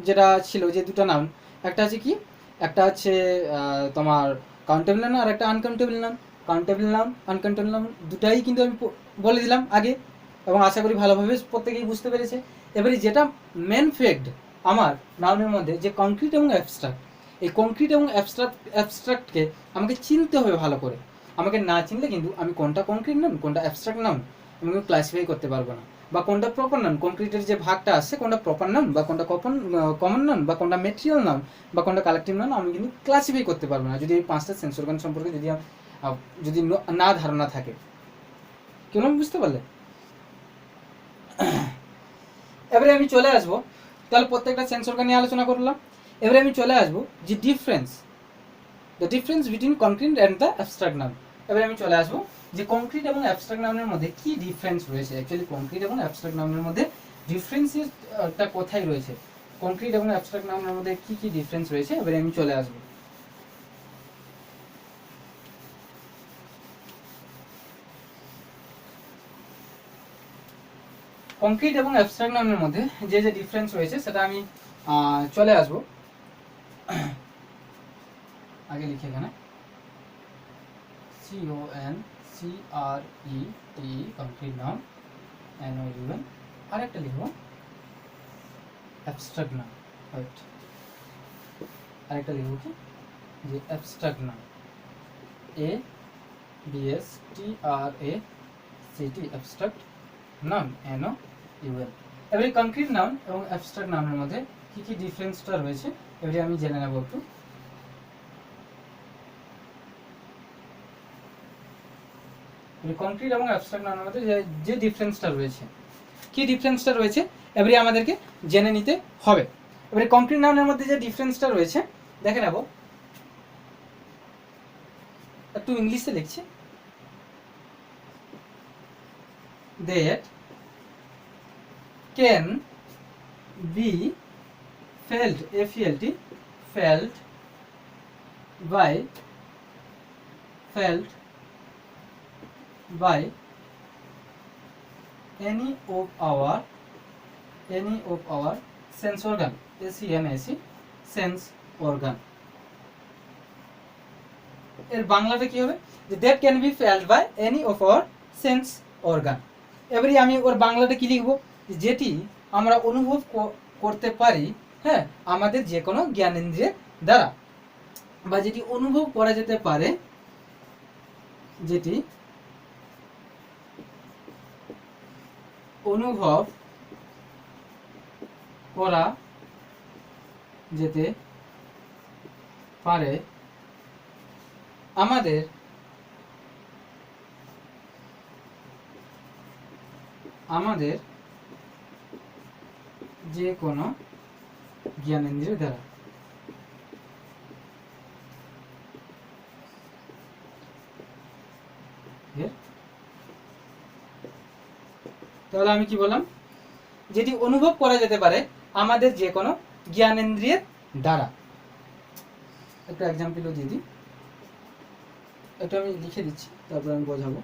যেটা ছিল যে দুটো নাউন, একটা আছে কি? একটা হচ্ছে তোমার কাউন্টেবল নাউন আর একটা uncountable noun. Countable noun uncountable noun দুটাই কিন্তু আমি বলে দিলাম আগে, এবং আশা করি ভালোভাবে প্রত্যেকেই বুঝতে পেরেছে। এবারে যেটা মেন ফ্যাক্ট আমার নাউনের মধ্যে যে কংক্রিট এবং অ্যাবস্ট্রাক্ট, এই কংক্রিট এবং অ্যাবস্ট্রাক্টকে আমাকে চিনতে হবে ভালো করে। আমাকে না চিনলে কিন্তু আমি কোনটা কংক্রিট নাউন কোনটা অ্যাবস্ট্রাক্ট নাউন আমি ক্লাসিফাই করতে পারবো না। বা কোনটা প্রপার নাউন, কংক্রিটের যে ভাগটা আছে কোনটা প্রপার নাউন বা কোনটা কমন নাউন বা কোনটা মেটেরিয়াল নাউন বা কোনটা কালেকটিভ নাউন আমি কিন্তু ক্লাসিফাই করতে পারবো না যদি এই 5টা সেন্স অর্গান সম্পর্কে যদি না ধারণা থাকে। কেমন বুঝতে পারলে? এবারে আমি চলে আসবো, তাহলে প্রত্যেকটা সেন্স অর্গান নিয়ে আলোচনা করলাম। এবারে আমি চলে আসবো যে the difference between concrete and the abstract noun. এবারে আমি চলে আসবো যে কংক্রিট এবং অ্যাবস্ট্রাক্ট নাউনের মধ্যে কি ডিফারেন্স রয়েছে। অ্যাকচুয়ালি কংক্রিট এবং অ্যাবস্ট্রাক্ট নাউনের মধ্যে ডিফারেন্সটা কোথায় রয়েছে, কংক্রিট এবং অ্যাবস্ট্রাক্ট নাউনের মধ্যে কি কি ডিফারেন্স রয়েছে, এবারে আমি চলে আসবো। কংক্রিট এবং অ্যাবস্ট্রাক্ট নাউনের মধ্যে যে যে ডিফারেন্স রয়েছে সেটা আমি চলে আসবো। আগে লিখে এখানে CONCRET কংক্রিট নাউন, NOUN, আর একটা লিখবো অ্যাবস্ট্রাক্ট নাউন। রাইট, আরেকটা লিখবো কি যে abstract noun, ABSTRACT, abstract noun, NOUN। এবারে কংক্রিট নাউন এবং অ্যাবস্ট্রাক্ট নাউনের মধ্যে কি কি ডিফারেন্সটা রয়েছে এবারে আমি জেনে নেব একটু। কংক্রিট এবং অ্যাবস্ট্রাক্ট নাউনের মধ্যে যে ডিফারেন্সটা রয়েছে, কি ডিফারেন্সটা রয়েছে এবারে আমাদেরকে জেনে নিতে হবে। এবারে কংক্রিট নাউনের মধ্যে যে ডিফারেন্সটা রয়েছে দেখে নেব, একটু ইংলিশে লিখছি। That can be felt, FELT, felt by any of our sense organ, SENSE, sense organ। এর বাংলাটা কি হবে, যে that can be felt by any of our sense organ. এবারে আমি ওর বাংলাটা কি লিখবো, যেটি আমরা অনুভব করতে পারি, হ্যাঁ, আমাদের যে কোনো জ্ঞানেন্দ্রিয়ের দ্বারা, বা যেটি অনুভব করা যেতে পারে, যেটি অনুভব করা যেতে পারে আমাদের যে কোনো জ্ঞানেন্দ্রিয় দ্বারা। তাহলে আমি কি বললাম, যেটি অনুভব করা যেতে পারে আমাদের যে কোনো জ্ঞানেন্দ্রিয়ের দ্বারা। একটা এক্সাম্পলও দিয়ে দিই, এটা আমি লিখে দিচ্ছি তারপর আমি বোঝাবো।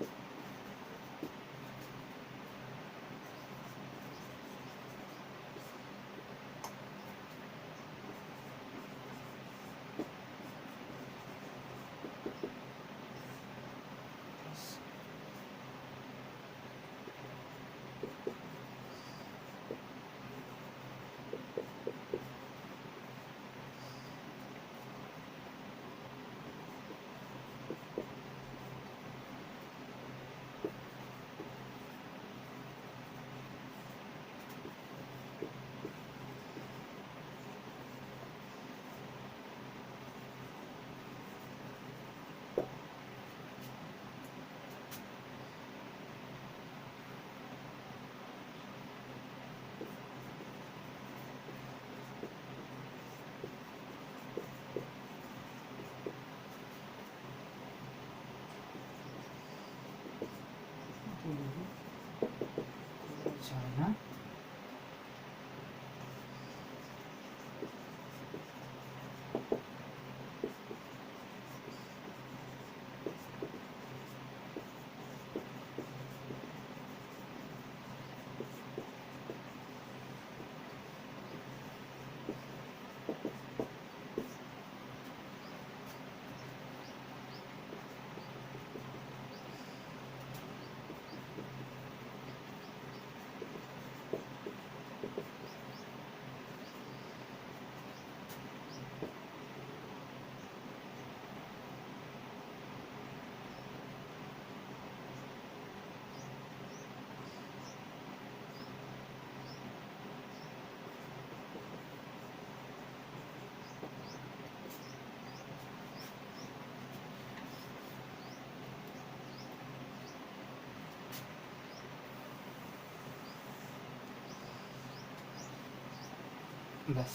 ব্যাস।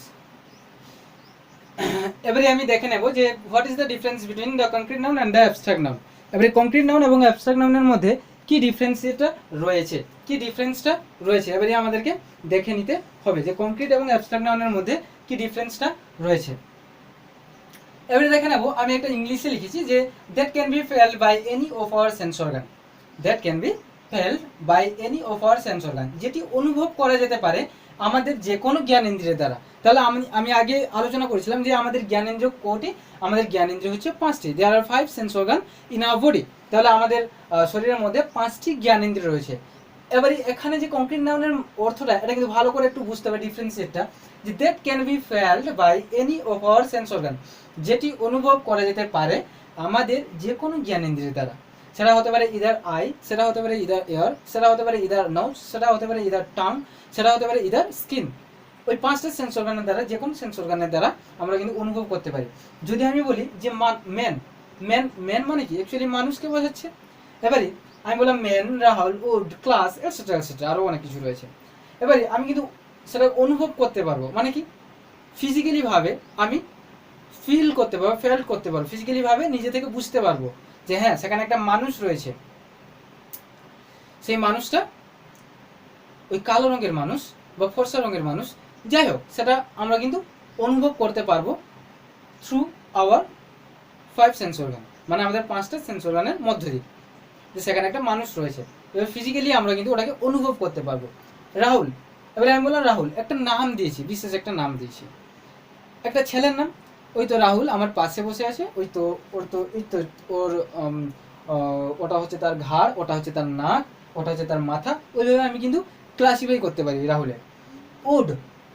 এবারে আমি দেখে নেব যে what is the difference between the concrete noun and the abstract noun. এবারে কংক্রিট নাউন এবং অ্যাবস্ট্রাক্ট নাউনের মধ্যে কি ডিফারেন্সটা রয়েছে, কি ডিফারেন্সটা রয়েছে এবারে আমাদেরকে দেখে নিতে হবে যে কংক্রিট এবং অ্যাবস্ট্রাক্ট নাউনের মধ্যে কি ডিফারেন্সটা রয়েছে। এবারে দেখে নেব, আমি একটা ইংলিশে লিখেছি যে that can be felt by any of our sense organ, that can be felt by any of our sense organ, যেটি অনুভব করা যেতে পারে আমাদের যে কোনো জ্ঞানেন্দ্রিয়ের দ্বারা। তাহলে আমি আগে আলোচনা করেছিলাম যে আমাদের জ্ঞানেন্দ্রিয় কটি, আমাদের জ্ঞানেন্দ্রিয় হচ্ছে 5টি, দেয়ার are 5 sense organ in our body. তাহলে আমাদের শরীরের মধ্যে 5টি জ্ঞানেন্দ্রিয় রয়েছে। এবারে এখানে যে কংক্রিট নাউনের অর্থটা এটা কিন্তু ভালো করে একটু বুঝতে হবে ডিফারেন্সিয়েটটা, যে that can be felt by any of our sense organ, যেটি অনুভব করা যেতে পারে আমাদের যে কোনো জ্ঞানেন্দ্রিয়ের দ্বারা। সেটা হতে পারে ইদার আই, সেটা হতে পারে ইদার এয়ার, সেটা হতে পারে ইদার নোজ, সেটা হতে পারে ইদার টাং, সেটা হতে পারে ইদার স্কিন। ওই 5টা সেন্স অর্গানের দ্বারা, যে কোনো সেন্স অর্গানের দ্বারা আমরা কিন্তু অনুভব করতে পারি। যদি আমি বলি যে ম্যান, ম্যান মানে কি, অ্যাকচুয়ালি মানুষকে বোঝাচ্ছে। এবারে আমি বললাম man, Rahul, wood, class, etcetera etcetera, আরও অনেক কিছু রয়েছে। এবারে আমি কিন্তু সেটা অনুভব করতে পারবো, মানে কি ফিজিক্যালি ভাবে আমি ফিল করতে পারবো, ফেল করতে পারবো, ফিজিক্যালি ভাবে নিজে থেকে বুঝতে পারবো যে হ্যাঁ সেখানে একটা মানুষ রয়েছে, সেই মানুষটা ওই কালো রঙের মানুষ বা ফর্সা রঙের মানুষ, যাই হোক সেটা আমরা কিন্তু অনুভব করতে পারবো থ্রু আওয়ার 5 সেন্স অর্গান, মানে আমাদের 5টা সেন্স অর্গানের মধ্য দিয়ে, যে সেখানে একটা মানুষ রয়েছে। এবার ফিজিক্যালি আমরা কিন্তু ওটাকে অনুভব করতে পারবো। রাহুল, এবারে আমি বললাম রাহুল, একটা নাম দিয়েছি, বিশেষ একটা নাম দিয়েছি, একটা ছেলের নাম, ওই তো রাহুল আমার পাশে বসে আছে, ওই তো ওর তো এই তো ওর ওটা হচ্ছে তার ঘাড়, ওটা হচ্ছে তার নাক, ওটা হচ্ছে তার মাথা, ওইভাবে আমি কিন্তু ক্লাসিফাই করতে পারি রাহুলের। উড,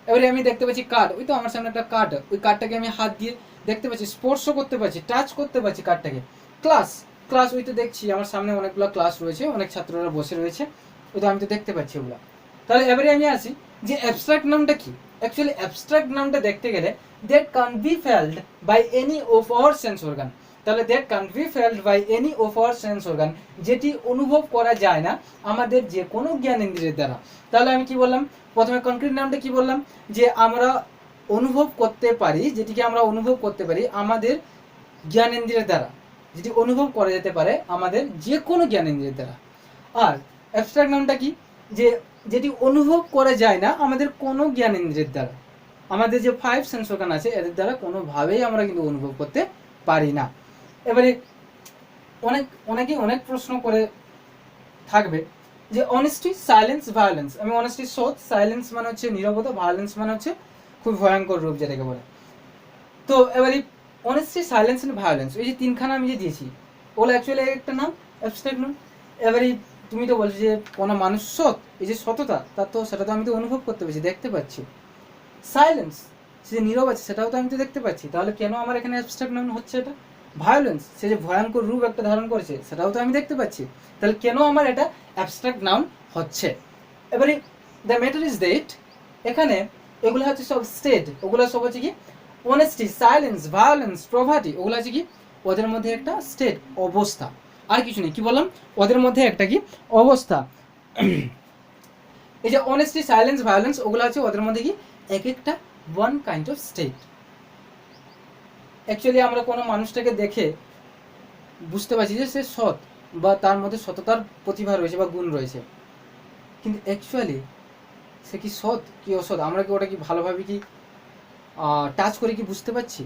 এবারে আমি দেখতে পাচ্ছি কাঠ, ওই তো আমার সামনে একটা কাঠ, ওই কাঠটাকে আমি হাত দিয়ে দেখতে পাচ্ছি, স্পর্শ করতে পারছি, টাচ করতে পারছি কাঠটাকে। ক্লাস, ক্লাস ওই তো দেখছি আমার সামনে অনেকগুলো ক্লাস রয়েছে, অনেক ছাত্ররা বসে রয়েছে, ওই তো আমি তো দেখতে পাচ্ছি ওগুলো। তাহলে এবারে আমি আসি যে অ্যাবস্ট্রাক্ট নামটা কি। অ্যাকচুয়ালি অ্যাবস্ট্রাক্ট নামটা দেখতে গেলে that can be felt by any of our sense organ. তাহলে that can be felt by any of our sense organ, যেটি অনুভব করা যায় না আমাদের যে কোনো জ্ঞানেন্দ্রিয়ের দ্বারা। তাহলে আমি কি বললাম, প্রথমে কংক্রিট নামটা কি বললাম, যে আমরা অনুভব করতে পারি, যেটিকে আমরা অনুভব করতে পারি আমাদের জ্ঞানেন্দ্রিয়ের দ্বারা, যেটি অনুভব করা যেতে পারে আমাদের যে কোনো জ্ঞানেন্দ্রিয়ের দ্বারা। আর অ্যাবস্ট্রাক্ট নামটা কি, যে যেটি অনুভব করা যায় না আমাদের কোনো জ্ঞানেন্দ্রিয়ের দ্বারা, আমাদের যে 5 সেন্স অর্গান আছে এদের দ্বারা কোনোভাবেই আমরা কিন্তু অনুভব করতে পারি না। এবারে অনেকেই অনেক প্রশ্ন করে থাকবে যে অনেস্টি, সাইলেন্স, ভায়োলেন্স। আমি অনেস্টি সৎ, সাইলেন্স মানে হচ্ছে নীরবতা, ভায়োলেন্স মানে হচ্ছে খুব ভয়ঙ্কর রূপ যেটাকে বলে। তো এবারে অনেস্টি, সাইলেন্স এন্ড ভায়োলেন্স, এই যে তিনখানা আমি যে দিয়েছি ওগুলো অ্যাকচুয়ালি একটা নাম, অ্যাবস্ট্রাক্ট নাম। এবারে তুমি তো বলছো যে কোনো মানুষ সৎ, এই যে সততা তার তো সেটা তো আমি তো অনুভব করতে পারছি, দেখতে পাচ্ছি। সাইলেন্স, সে যে নীরব আছে সেটাও তো আমি তো দেখতে পাচ্ছি, তাহলে কেন আমার এখানে অ্যাবস্ট্রাক্ট নাম হচ্ছে এটা। ভায়োলেন্স, সে যে ভয়ঙ্কর রূপ একটা ধারণ করেছে সেটাও তো আমি দেখতে পাচ্ছি, তাহলে কেন আমার এটা অ্যাবস্ট্রাক্ট নাউন হচ্ছে। এবারে দ্য ম্যাটার ইজ দ্যাট এখানে এগুলো হচ্ছে সব স্টেট, ওগুলো সব হচ্ছে কি অনেস্টি, সাইলেন্স, ভায়োলেন্স, প্রভার্টি, ওগুলো আছে কি ওদের মধ্যে একটা স্টেট, অবস্থা, আর কিছু নেই। কি বললাম, ওদের মধ্যে একটা কি অবস্থা। এই যে অনেস্টি, সাইলেন্স, ভায়োলেন্স, ওগুলো আছে ওদের মধ্যে কি এক একটা one kind of state. Actually আমরা কোনো মানুষটাকে দেখে বুঝতে পারছি যে সে সৎ বা তার মধ্যে সততার প্রতিভা রয়েছে বা গুণ রয়েছে, কিন্তু অ্যাকচুয়ালি সে কি সৎ কি অসৎ আমরা কি ওটা কি ভালোভাবে কি টাচ করে কি বুঝতে পারছি,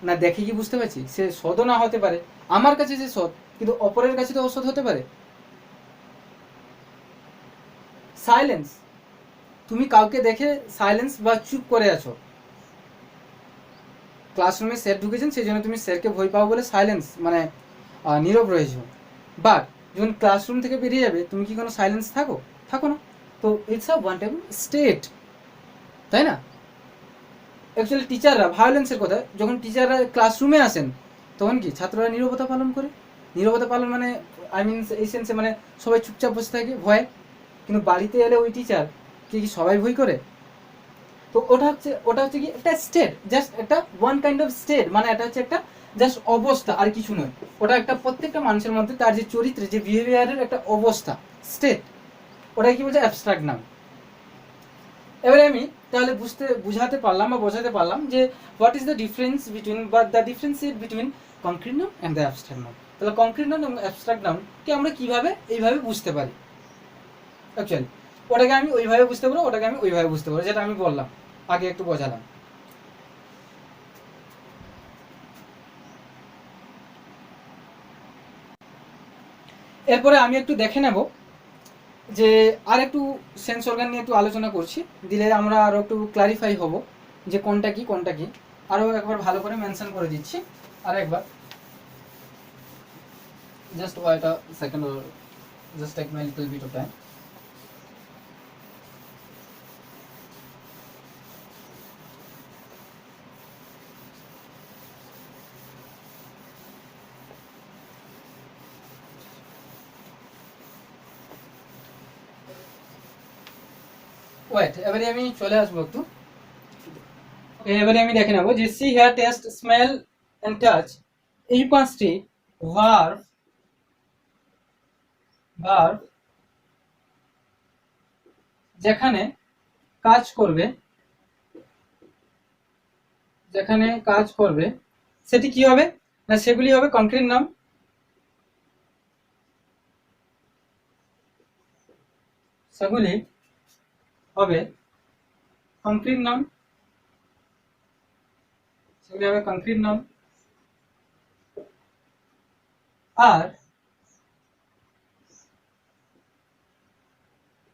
না দেখে কি বুঝতে পারছি। সে সৎও না হতে পারে, আমার কাছে সে সৎ কিন্তু অপরের কাছে তো অসৎ হতে পারে। সাইলেন্স, তুমি কাউকে দেখে সাইলেন্স বা চুপ করে আছো, ক্লাসরুমে স্যার ঢুকেছেন সেই জন্য তুমি স্যারকে ভয় পাও বলে সাইলেন্স মানে নীরব রয়েছো, বাট যখন ক্লাসরুম থেকে বেরিয়ে যাবে তুমি কি কোনো সাইলেন্স থাকো, থাকো না। তো it's a one type state, তাই না। অ্যাকচুয়ালি টিচাররা ভায়োলেন্সের কথা, যখন টিচাররা ক্লাসরুমে আসেন তখন কি ছাত্ররা নীরবতা পালন করে, নীরবতা পালন মানে আই মিন এই সেন্সে মানে সবাই চুপচাপ বসে থাকে ভয়ে, কিন্তু বাড়িতে এলে ওই টিচার কি সবাই ভয় করে। তো ওটা হচ্ছে কি একটা স্টেট, জাস্ট একটা ওয়ান কাইন্ড অফ স্টেট, মানে এটা হচ্ছে একটা জাস্ট অবস্থা আর কিছু নয়। ওটা একটা প্রত্যেকটা মানুষের মধ্যে তার যে চরিত্রে যে বিহেভিয়ারের একটা অবস্থা, স্টেট, ওটাই কি বলছে অ্যাবস্ট্রাক্ট নাম। এবারে আমি তাহলে বুঝাতে পারলাম বা বোঝাতে পারলাম যে what is the difference between বা the differentiate between concrete noun and the abstract noun. তাহলে কংক্রিট নাউন এবং অ্যাবস্ট্রাক্ট নাউনকে আমরা কিভাবে এইভাবে বুঝতে পারি। অ্যাকচুয়ালি ওটাকে আমি ওইভাবে বুঝতে পারবো, ওটাকে আমি ওইভাবে বুঝতে পারবো, যেটা আমি বললাম আগে একটু বোঝালাম। এরপরে আমি একটু দেখে নেব যে আর একটু সেন্স অর্গান নিয়ে একটু আলোচনা করছি, দিলে আমরা আরও একটু ক্লারিফাই হব যে কোনটা কি কোনটা কি। আরও একবার ভালো করে মেনশন করে দিচ্ছি আর একবার, just wait a second, just take my little bit of time. Wait, এবারে আমি চলে আসবো একটু, এবারে আমি দেখে নেবো যে see hear taste smell and touch এই পাঁচটি ভার্ব ভার্ব যেখানে কাজ করবে, যেখানে কাজ করবে সেটি কি হবে না, সেগুলি হবে কংক্রিট নাউন। সেগুলি হবে কংক্রিট নাউন, সেগুলি হবে কংক্রিট নাউন। আর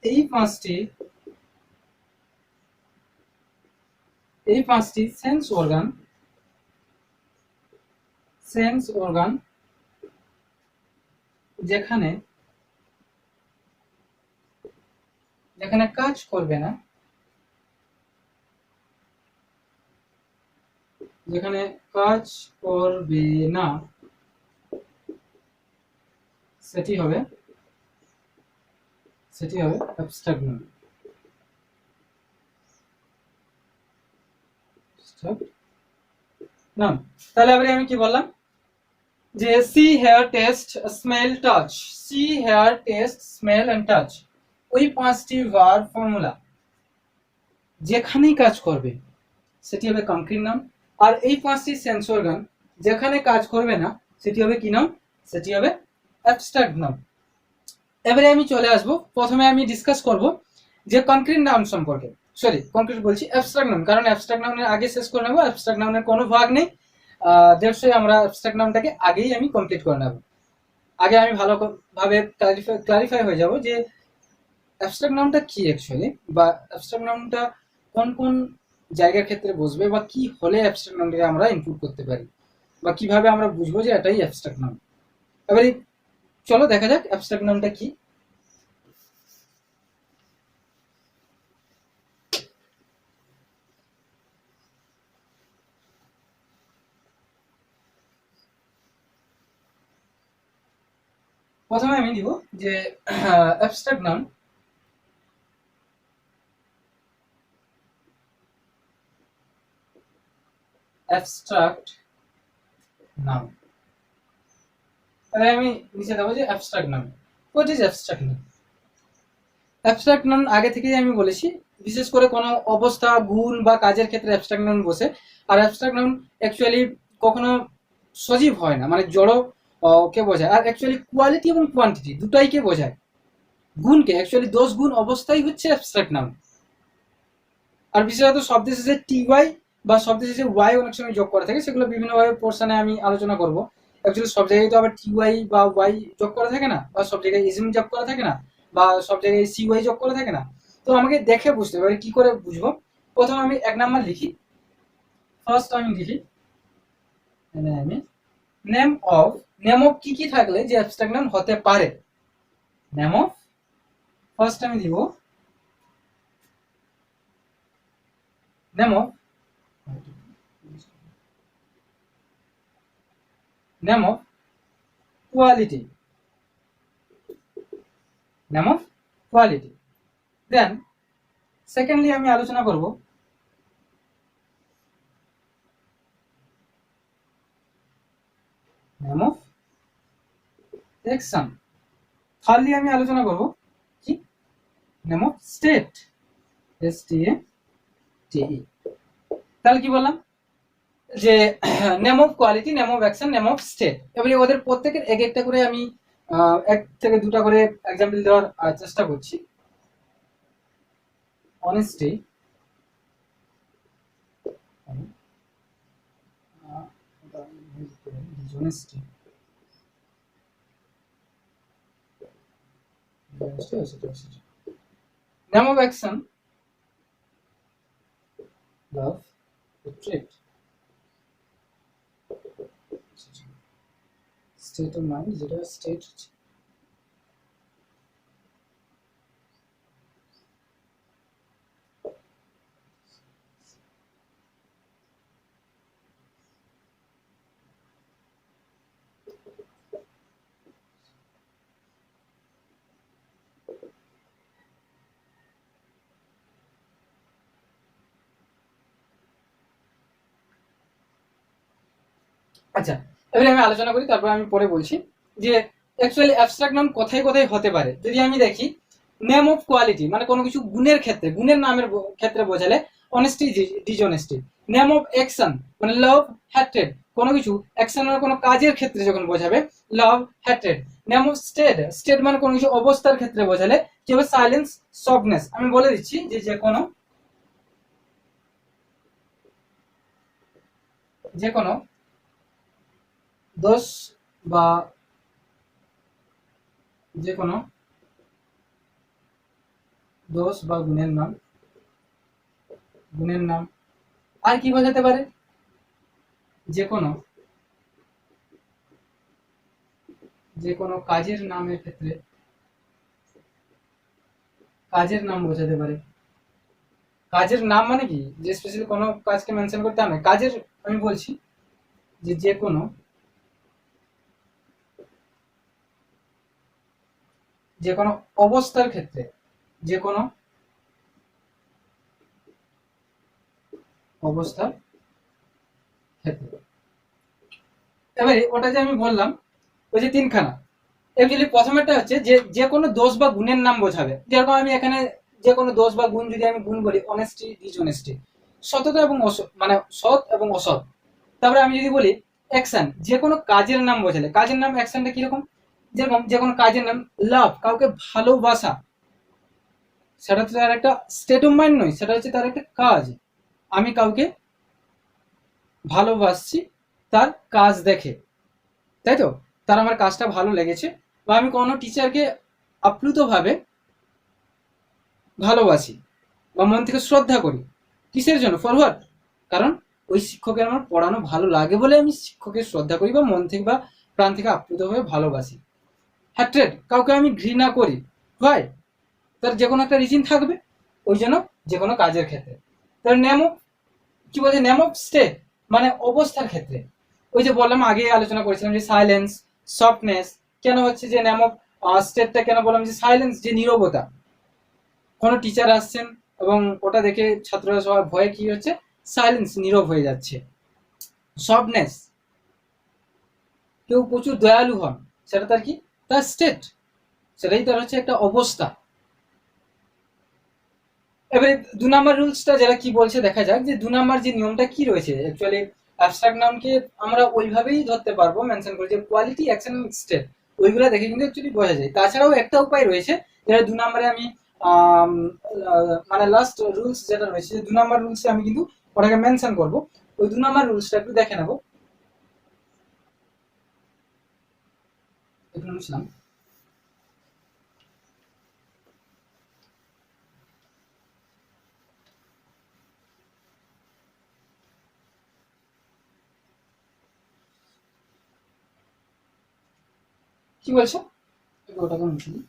এই পাঁচটি সেন্স অর্গান যেখানে যেখানে কাজ করবে না, যেখানে কাজ করবে না সেটি হবে অ্যাবস্ট্রাক্ট নাউন। নাম, তাহলে এবারে আমি কি বললাম যে see hear taste smell touch, see hear taste smell and touch ওই পাঁচটি ভার্ব ফর্মুলা যেখানেই কাজ করবে সেটি হবে কংক্রিট নাউন। আর এই পাঁচটি সেন্স অর্গান যেখানে কাজ করবে না সেটি হবে কি নাউন, সেটি হবে অ্যাবস্ট্রাক্ট নাউন। এবারে আমি চলে আসবো, প্রথমে আমি ডিসকাস করব যে কংক্রিট নাউন সম্পর্কে, সরি কংক্রিট বলছি অ্যাবস্ট্রাক্ট নাউন, কারণ অ্যাবস্ট্রাক্ট নাউনের আগে শেষ করে নেবো, অ্যাবস্ট্রাক্ট নাউনের কোনো ভাগ নেই, দেড়শোই আমরা অ্যাবস্ট্রাক্ট নাউনটাকে আগেই আমি কমপ্লিট করে নেব। আগে আমি ভালোভাবে ক্লারিফাই হয়ে যাব যে অ্যাবস্ট্রাক্ট নাউনটা কি অ্যাকচুয়ালি, বা অ্যাবস্ট্রাক্ট নাউনটা কোন কোন জায়গার ক্ষেত্রে বসবে, বা কি হলে অ্যাবস্ট্রাক্ট নাউনটাকে আমরা ইনপুট করতে পারি, বা কিভাবে আমরা বুঝবো যে এটাই অ্যাবস্ট্রাক্ট নাউন। এবারে চলো দেখা যাক অ্যাবস্ট্রাক্ট নাউনটা কি। প্রথমে আমি দিব যে অ্যাবস্ট্রাক্ট নাউন অ্যাবস্ট্রাক্ট নাউন, এবারে আমি নিচে দেবো যে abstract noun. What is abstract noun? Abstract noun আগে থেকেই আমি বলেছি, বিশেষ করে কোনো অবস্থা, গুণ বা কাজের ক্ষেত্রে অ্যাবস্ট্রাক্ট নাউন বসে। আর অ্যাবস্ট্রাক্ট নাউন অ্যাকচুয়ালি কখনো সজীব হয় না, মানে জড় কে বোঝায়, আর অ্যাকচুয়ালি কোয়ালিটি এবং কোয়ান্টিটি দুটাইকে বোঝায়। গুণকে অ্যাকচুয়ালি 10 গুণ অবস্থাই হচ্ছে অ্যাবস্ট্রাক্ট নাউন। আর বিশেষত শব্দের শেষে টি ওয়াই বা শব্দের শেষে ওয়াই অনেক সময় যোগ করা থাকে, সেগুলো বিভিন্নভাবে পোর্শনে আমি আলোচনা করব। অ্যাকচুয়ালি সব জায়গায় তো আবার টি ওয়াই বা ওয়াই যোগ করা থাকে না, বা সব জায়গায় ইজম যোগ করা থাকে না, বা সব জায়গায় সি ওয়াই যোগ করা থাকে না। তো আমাকে দেখে বুঝতে হবে কি করে বুঝবো। প্রথমে আমি 1 নাম্বার লিখি, ফার্স্ট আমি লিখি আমি নেম অফ, নেম অফ কি কি থাকলে যে অ্যাবস্ট্রাক্ট নাউন হতে পারে। নেম অফ ফার্স্ট আমি দিব name of, name of quality, name of quality. Then secondly আমি আলোচনা করব নেম অফ অ্যাকশন। থার্ডলি আমি আলোচনা করব কি, name of state, S T A T E. তাহলে কি বললাম যে name of quality, name of action, name of state. এবারে ওদের প্রত্যেকের এক একটা করে আমি এক থেকে দুটা করে এক্সাম্পল দেওয়ার চেষ্টা করছি। Honesty, dishonesty, name of action, love, treat, state of mind, যেটা স্টেট আচ্ছা, এবারে আমি আলোচনা করি, তারপর আমি পরে বলছি যে অ্যাকচুয়ালি অ্যাবস্ট্রাক্ট নাউন কোথায় কোথায় হতে পারে। যদি আমি দেখি নেম অফ কোয়ালিটি মানে কোনো কিছু গুণের ক্ষেত্রে, গুণের নামের ক্ষেত্রে বোঝালে honesty, dishonesty. Name of action মানে লাভ, হ্যাট্রেড, কোনো কিছু অ্যাকশন মানে কোনো কাজের ক্ষেত্রে যখন বোঝাবে love, hatred. Name of state, state মানে কোনো কিছু অবস্থার ক্ষেত্রে বোঝালে কি হবে সাইলেন্স, সফটনেস। আমি বলে দিচ্ছি যে যে কোনো দোষ বা যে কোনো দোষ বা গুণের নাম, গুণের নাম। আর কি বোঝাতে পারে যে কোনো, যে কোনো কাজের নামের ক্ষেত্রে কাজের নাম বোঝাতে পারে। কাজের নাম মানে কি যে স্পেশালি কোনো কাজকে মেনশন করতে হবে কাজের, আমি বলছি যে কোনো, যে কোনো অবস্থার ক্ষেত্রে, যে কোনো অবস্থার ক্ষেত্রে। এবারে ওটা যে আমি বললাম ওই যে তিনখানা, অ্যাকচুয়ালি প্রথমেরটা হচ্ছে যে যে কোনো দোষ বা গুণের নাম বোঝাবে। যেরকম আমি এখানে যে কোনো দোষ বা গুণ যদি আমি গুণ বলি অনেস্টি, ডিসঅনেস্টি, সততা এবং মানে সৎ এবং অসৎ। তারপরে আমি যদি বলি অ্যাকশন, যে কোনো কাজের নাম বোঝালে, কাজের নাম অ্যাকশনটা কিরকম, যেরকম যে কোনো কাজের নাম লাভ, কাউকে ভালোবাসা, সেটা তো তার একটা স্টেট অফ মাইন্ড নয়, সেটা হচ্ছে তার একটা কাজ। আমি কাউকে ভালোবাসছি তার কাজ দেখে, তাই তো, তার আমার কাজটা ভালো লেগেছে। বা আমি কোনো টিচারকে আপ্লুতভাবে ভালোবাসি বা মন থেকে শ্রদ্ধা করি, কিসের জন্য, ফরওয়ার্ড, কারণ ওই শিক্ষকের আমার পড়ানো ভালো লাগে বলে আমি শিক্ষকের শ্রদ্ধা করি বা মন থেকে বা প্রাণ থেকে আপ্লুতভাবে ভালোবাসি। হ্যাট্রেড, কাউকে আমি ঘৃণা করি, হয় তার যে কোনো একটা রিজন থাকবে, ওই জন্য যে কোনো কাজের ক্ষেত্রে। তার নেম অফ, কি বলছে, নেম অফ স্টেট মানে অবস্থার ক্ষেত্রে। ওই যে বললাম আগে আলোচনা করেছিলাম যে সাইলেন্স, সফটনেস, কেন হচ্ছে যে নেম অফ স্টেটটা কেন বললাম যে সাইলেন্স, যে নীরবতা, কোনো টিচার আসছেন এবং ওটা দেখে ছাত্ররা সবার ভয়ে কি হচ্ছে সাইলেন্স, নীরব হয়ে যাচ্ছে। সফটনেস, কেউ প্রচুর দয়ালু হন, সেটা তার কি, তার স্টেট, সেটাই তার হচ্ছে একটা অবস্থা। এবারে ২ নম্বর রুলসটা যারা কি বলছে দেখা যাক যে ২ নম্বর যে নিয়মটা কি রয়েছে। অ্যাকচুয়ালি অ্যাবস্ট্রাক্ট নাউনকে আমরা ওইভাবেই ধরতে পারবো মেনশন করে যে কোয়ালিটি, অ্যাকশন, স্টেট, ওইগুলো দেখে কিন্তু অ্যাকচুয়ালি বোঝা যায়। তাছাড়াও একটা উপায় রয়েছে যেটা ২ নম্বরে আমি মানে লাস্ট রুলস যেটা রয়েছে, ২ নম্বর রুলসে আমি কিন্তু ওটাকে মেনশন করবো। ওই ২ নম্বর রুলসটা একটু দেখে নেবো। একটু বুঝলাম কি বলছে, ওটাকে মুছে দিই।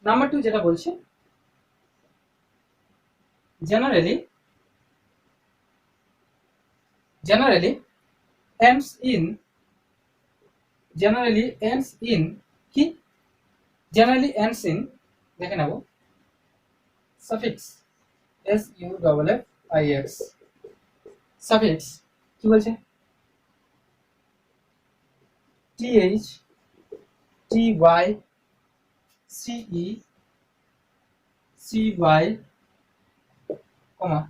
নাম্বার 2 যেটা বলছে generally, generally ends in, generally ends in কি, জেনারেলি ends in, দেখে নেব suffix, S U double F I X, suffix কি বলছে T H, T Y, C E, C Y, comma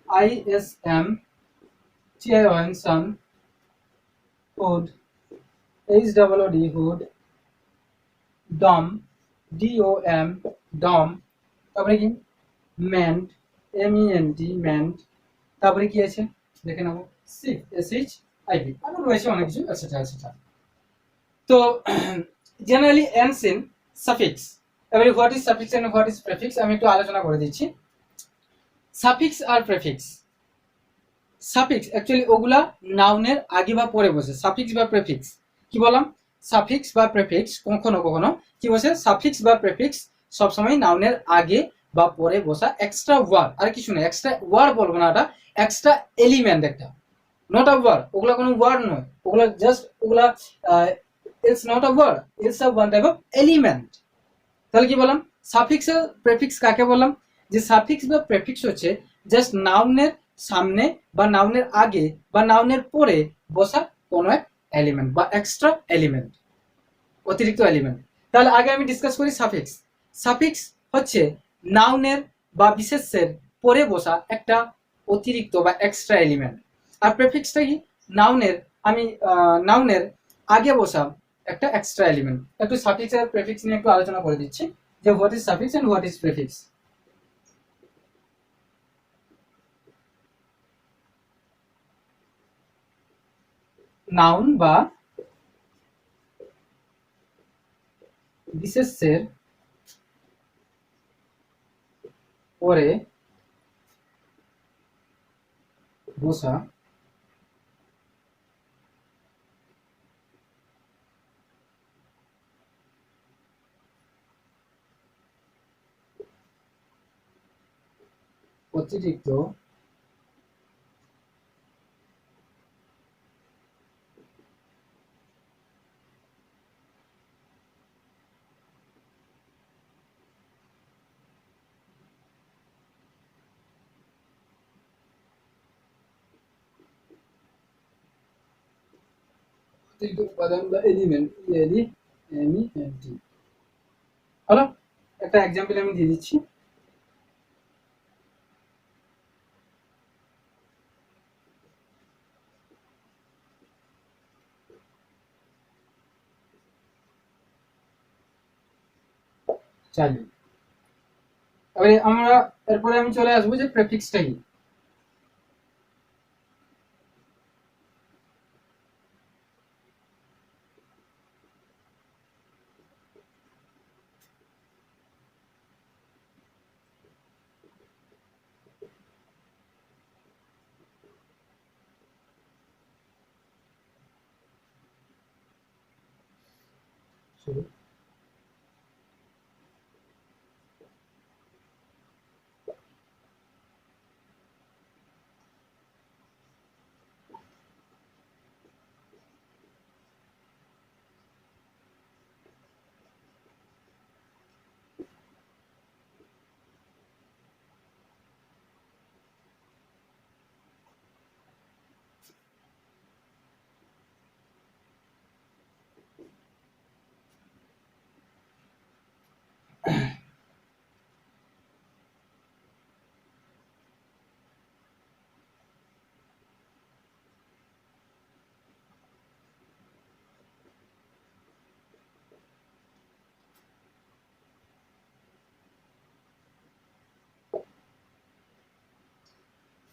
ISM sun, hood, HOOD hood, dom, DOM, তারপরে কি ment, MENT, তারপরে কি আছে দেখে নেবো SHIP, আরো রয়েছে অনেক কিছু এটসেট্রা এটসেট্রা। তো জেনারেলি এন্ডস ইন সাফিক্স। এবারে what is suffix and what is prefix আমি একটু আলোচনা করে দিচ্ছি। সাফিক্স আর প্রেফিক্স, সাফিক্স অ্যাকচুয়ালি ওগুলা নাউনের আগে বা পরে বসে। সাফিক্স বা প্রেফিক্স কি বললাম, সাফিক্স বা প্রেফিক্স কখনো কখনো কি বসে, সাফিক্স বা প্রেফিক্স সবসময় নাউনের আগে বা পরে বসা এক্সট্রা ওয়ার্ড, আর কিছু না, এক্সট্রা ওয়ার্ড বলবো না, এটা এক্সট্রা এলিমেন্ট একটা, নট আ ওয়ার্ড। ওগুলা কোনো ওয়ার্ড নয়, ওগুলা জাস্ট ওগুলা it's not a word, it's a one type of element. তাহলে কি বললাম, সাফিক্স আর প্রেফিক্স কাকে বললাম, যে সাফিক্স বা প্রেফিক্স হচ্ছে জাস্ট নাউনের সামনে বা নাউনের আগে বা নাউনের পরে বসা কোনো এক এলিমেন্ট বা এক্সট্রা এলিমেন্ট, অতিরিক্ত এলিমেন্ট। তাহলে আগে আমি ডিসকাস করি সাফিক্স। সাফিক্স হচ্ছে নাউনের বা বিশেষ্যের পরে বসা একটা অতিরিক্ত বা এক্সট্রা এলিমেন্ট। আর প্রেফিক্সটা কি, নাউনের আগে বসা একটা এক্সট্রা এলিমেন্ট। একটু সাফিক্স আর প্রেফিক্স নিয়ে একটু আলোচনা করে দিচ্ছি যে what is suffix and what is prefix. Noun বা বিশেষ্যের পরে বসা অতিরিক্ত উপাদান বা এলিমেন্ট, এলিমেন্ট। হলো, একটা এক্সাম্পল আমি দিয়ে দিচ্ছি। চালু, এবারে আমরা এরপরে আমি চলে আসবো যে প্রেফিক্সটা কি।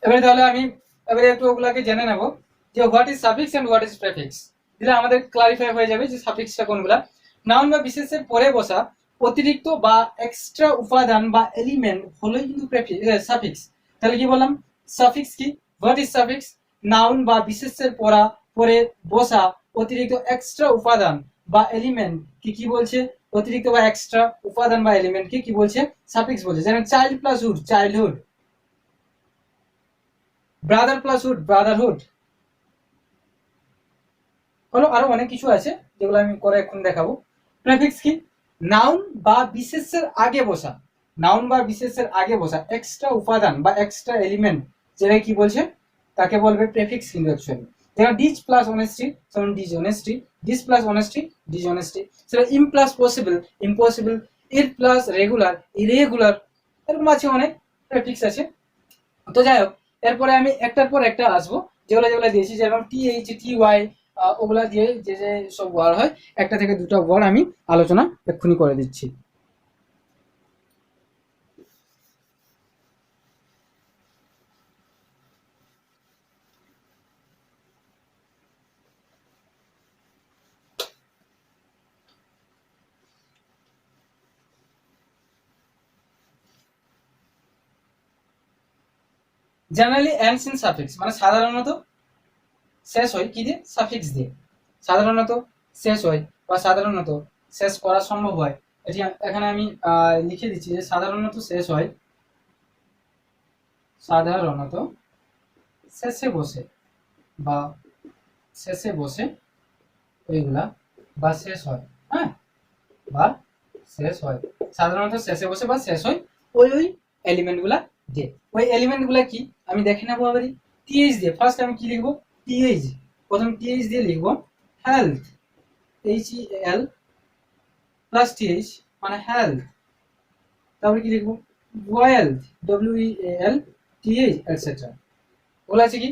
এবারে তাহলে আমি এবারে একটু ওগুলাকে জেনে নেব যে what is suffix and what is prefix. দিলে আমাদের ক্লারিফাই হয়ে যাবে যে সাফিক্সটা কোনগুলা। নাউন বা বিশেষের পরে বসা অতিরিক্ত বা এক্সট্রা উপাদান বা এলিমেন্ট হলোই কিন্তু সাফিক্স। তাহলে কি বললাম, সাফিক্স কি, হোয়াট ইজ সাফিক্স, নাউন বা বিশেষের পরে বসা অতিরিক্ত এক্সট্রা উপাদান বা এলিমেন্ট কি বলছে, অতিরিক্ত বা এক্সট্রা উপাদান বা এলিমেন্ট কি বলছে, সাফিক্স বলছে। যেমন child plus hood, childhood, brother plus hood, Brotherhood. হলো, আরো অনেক কিছু আছে যেগুলো আমি করে এখন দেখাবো। প্রেফিক্স কি, নাউন বা বিশেষের আগে বসা, নাউন বা বিশেষের আগে বসা এক্সট্রা উপাদান বা এক্সট্রা এলিমেন্ট, যেটা কি বলছে তাকে বলবে প্রেফিক্স কিন্তু অ্যাকচুয়ালি। যেমন ডিচ প্লাস অনেস্টি যেমন dishonesty, dish plus honesty dishonesty, সেটা ইম প্লাস পসিবল ইম্পসিবল, ইর প্লাস রেগুলার ইরেগুলার, এরকম আছে অনেক প্রেফিক্স আছে। তো যাই হোক, এরপরে আমি একটার পর একটা আসবো, যেগুলো যেগুলো দিয়েছি, যেরকম TH TY ওগুলা দিয়ে যে যে সব ওয়ার্ড হয়, একটা থেকে দুটো ওয়ার্ড আমি আলোচনা এক্ষুনি করে দিচ্ছি। জেনারেলি এন্ডস ইন সাফিক্স, মানে সাধারণত শেষ হয় কি দিয়ে? সাফিক্স দিয়ে। সাধারণত শেষ হয় বা সাধারণত শেষ করা সম্ভব হয়, এটি এখানে আমি লিখে দিচ্ছি যে সাধারণত শেষ হয়, সাধারণত শেষে বসে বা শেষে বসে ওইগুলা বা শেষ হয়, হ্যাঁ, বা শেষ হয়, সাধারণত শেষে বসে বা শেষ হয় ওই ওই এলিমেন্টগুলা দিয়ে। ওই এলিমেন্টগুলা কি আমি দেখে নেবো এবারে। টিএইচ দিয়ে ফার্স্ট আমি কি লিখবো? টিএইচ, প্রথম টিএইচ দিয়ে লিখবো হেলথ, HEL প্লাস টিএইচ মানে হেলথ। তারপরে কি লিখবো? Wealth, WEALTH etcetera. ওগুলো আছে কি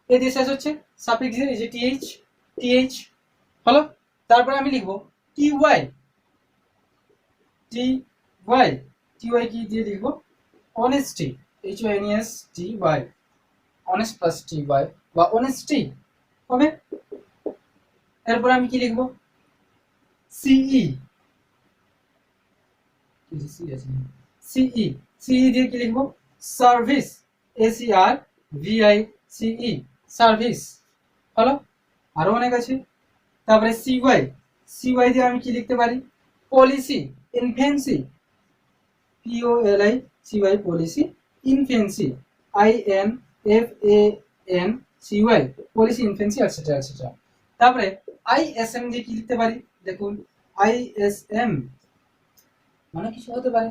এ দিয়ে শেষ হচ্ছে, সাফিক্স দিয়ে, এই যে টিএইচ হলো। তারপরে আমি লিখবো TY, টিওয়াই কি দিয়ে লিখবো? Honesty, HONESTY, honest plus TY বা অনেস্টি হবে। এরপর আমি কি লিখবো? CE, CE দিয়ে কি লিখবো? সার্ভিস, SERVICE, সার্ভিস হলো। আরো অনেক আছে। তারপরে CY দিয়ে আমি কি লিখতে পারি? Policy, infancy, POLICY, policy, infancy, INFANCY, policy, infancy etcetera etcetera. তারপরে ISM দিয়ে কি লিখতে পারি? দেখুন ISM মানে কিছু হতে পারে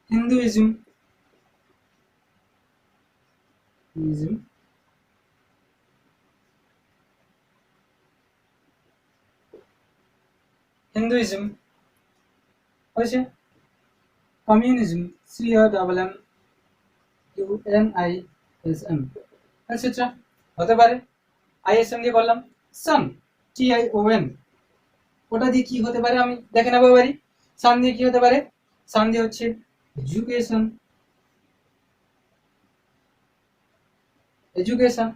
হিন্দুইজম, হিন্দুইজম হয়েছে। কমিউনিজম, COMMUNISM এটসেট্রা হতে পারে। ISM দিয়ে বললাম। সান, TION, ওটা দিয়ে কি হতে পারে আমি দেখে নেবো এবারে। সান দিয়ে কি হতে পারে? সান দিয়ে হচ্ছে এডুকেশন, এডুকেশন।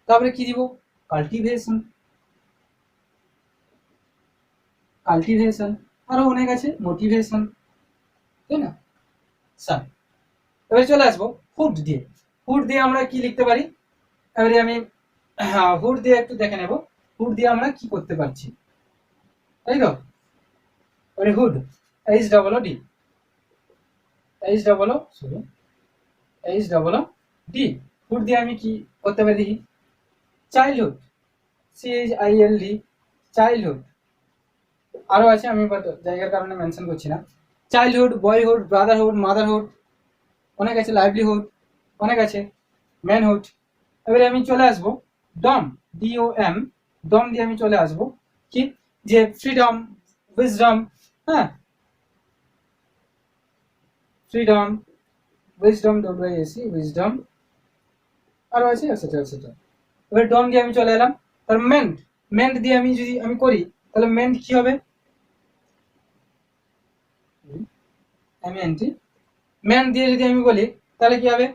তারপরে কি দিব? Cultivation, cultivation. আরো অনেক আছে, মোটিভেশন, তাই না? সান। এবারে চলে আসবো হুড দিয়ে। হুড দিয়ে আমরা কি লিখতে পারি? এবারে আমি হুড দিয়ে একটু দেখে নেব, হুড দিয়ে আমরা কি করতে পারছি, তাই তো? এবারে হুড, HOOD, HOOD, হুড দিয়ে আমি কি করতে পারি দেখি। Childhood, CHILD, childhood. আরো আছে, আমি জায়গার কারণে মেনশন করছি না। চাইল্ডহুড, বয়হুড, ব্রাদারহুড, মাদারহুড, অনেক আছে। লাইভলিহুড, অনেক আছে। ম্যানহুড। এবারে আমি চলে আসবো ডম, DOM, ডম দিয়ে আমি চলে আসবো কি, যে ফ্রিডম, উইজডম, হ্যাঁ, ফ্রিডম, উইজডম, WISE, উইজডম, আরো আছে এটসেট্রা এটসেট্রা। এবার ডম দিয়ে আমি চলে এলাম। তার মেন্ট, মেন্ট দিয়ে আমি যদি আমি করি তাহলে মেন্ট কি হবে? MENT, মেন্ট দিয়ে যদি আমি বলি তাহলে কি হবে?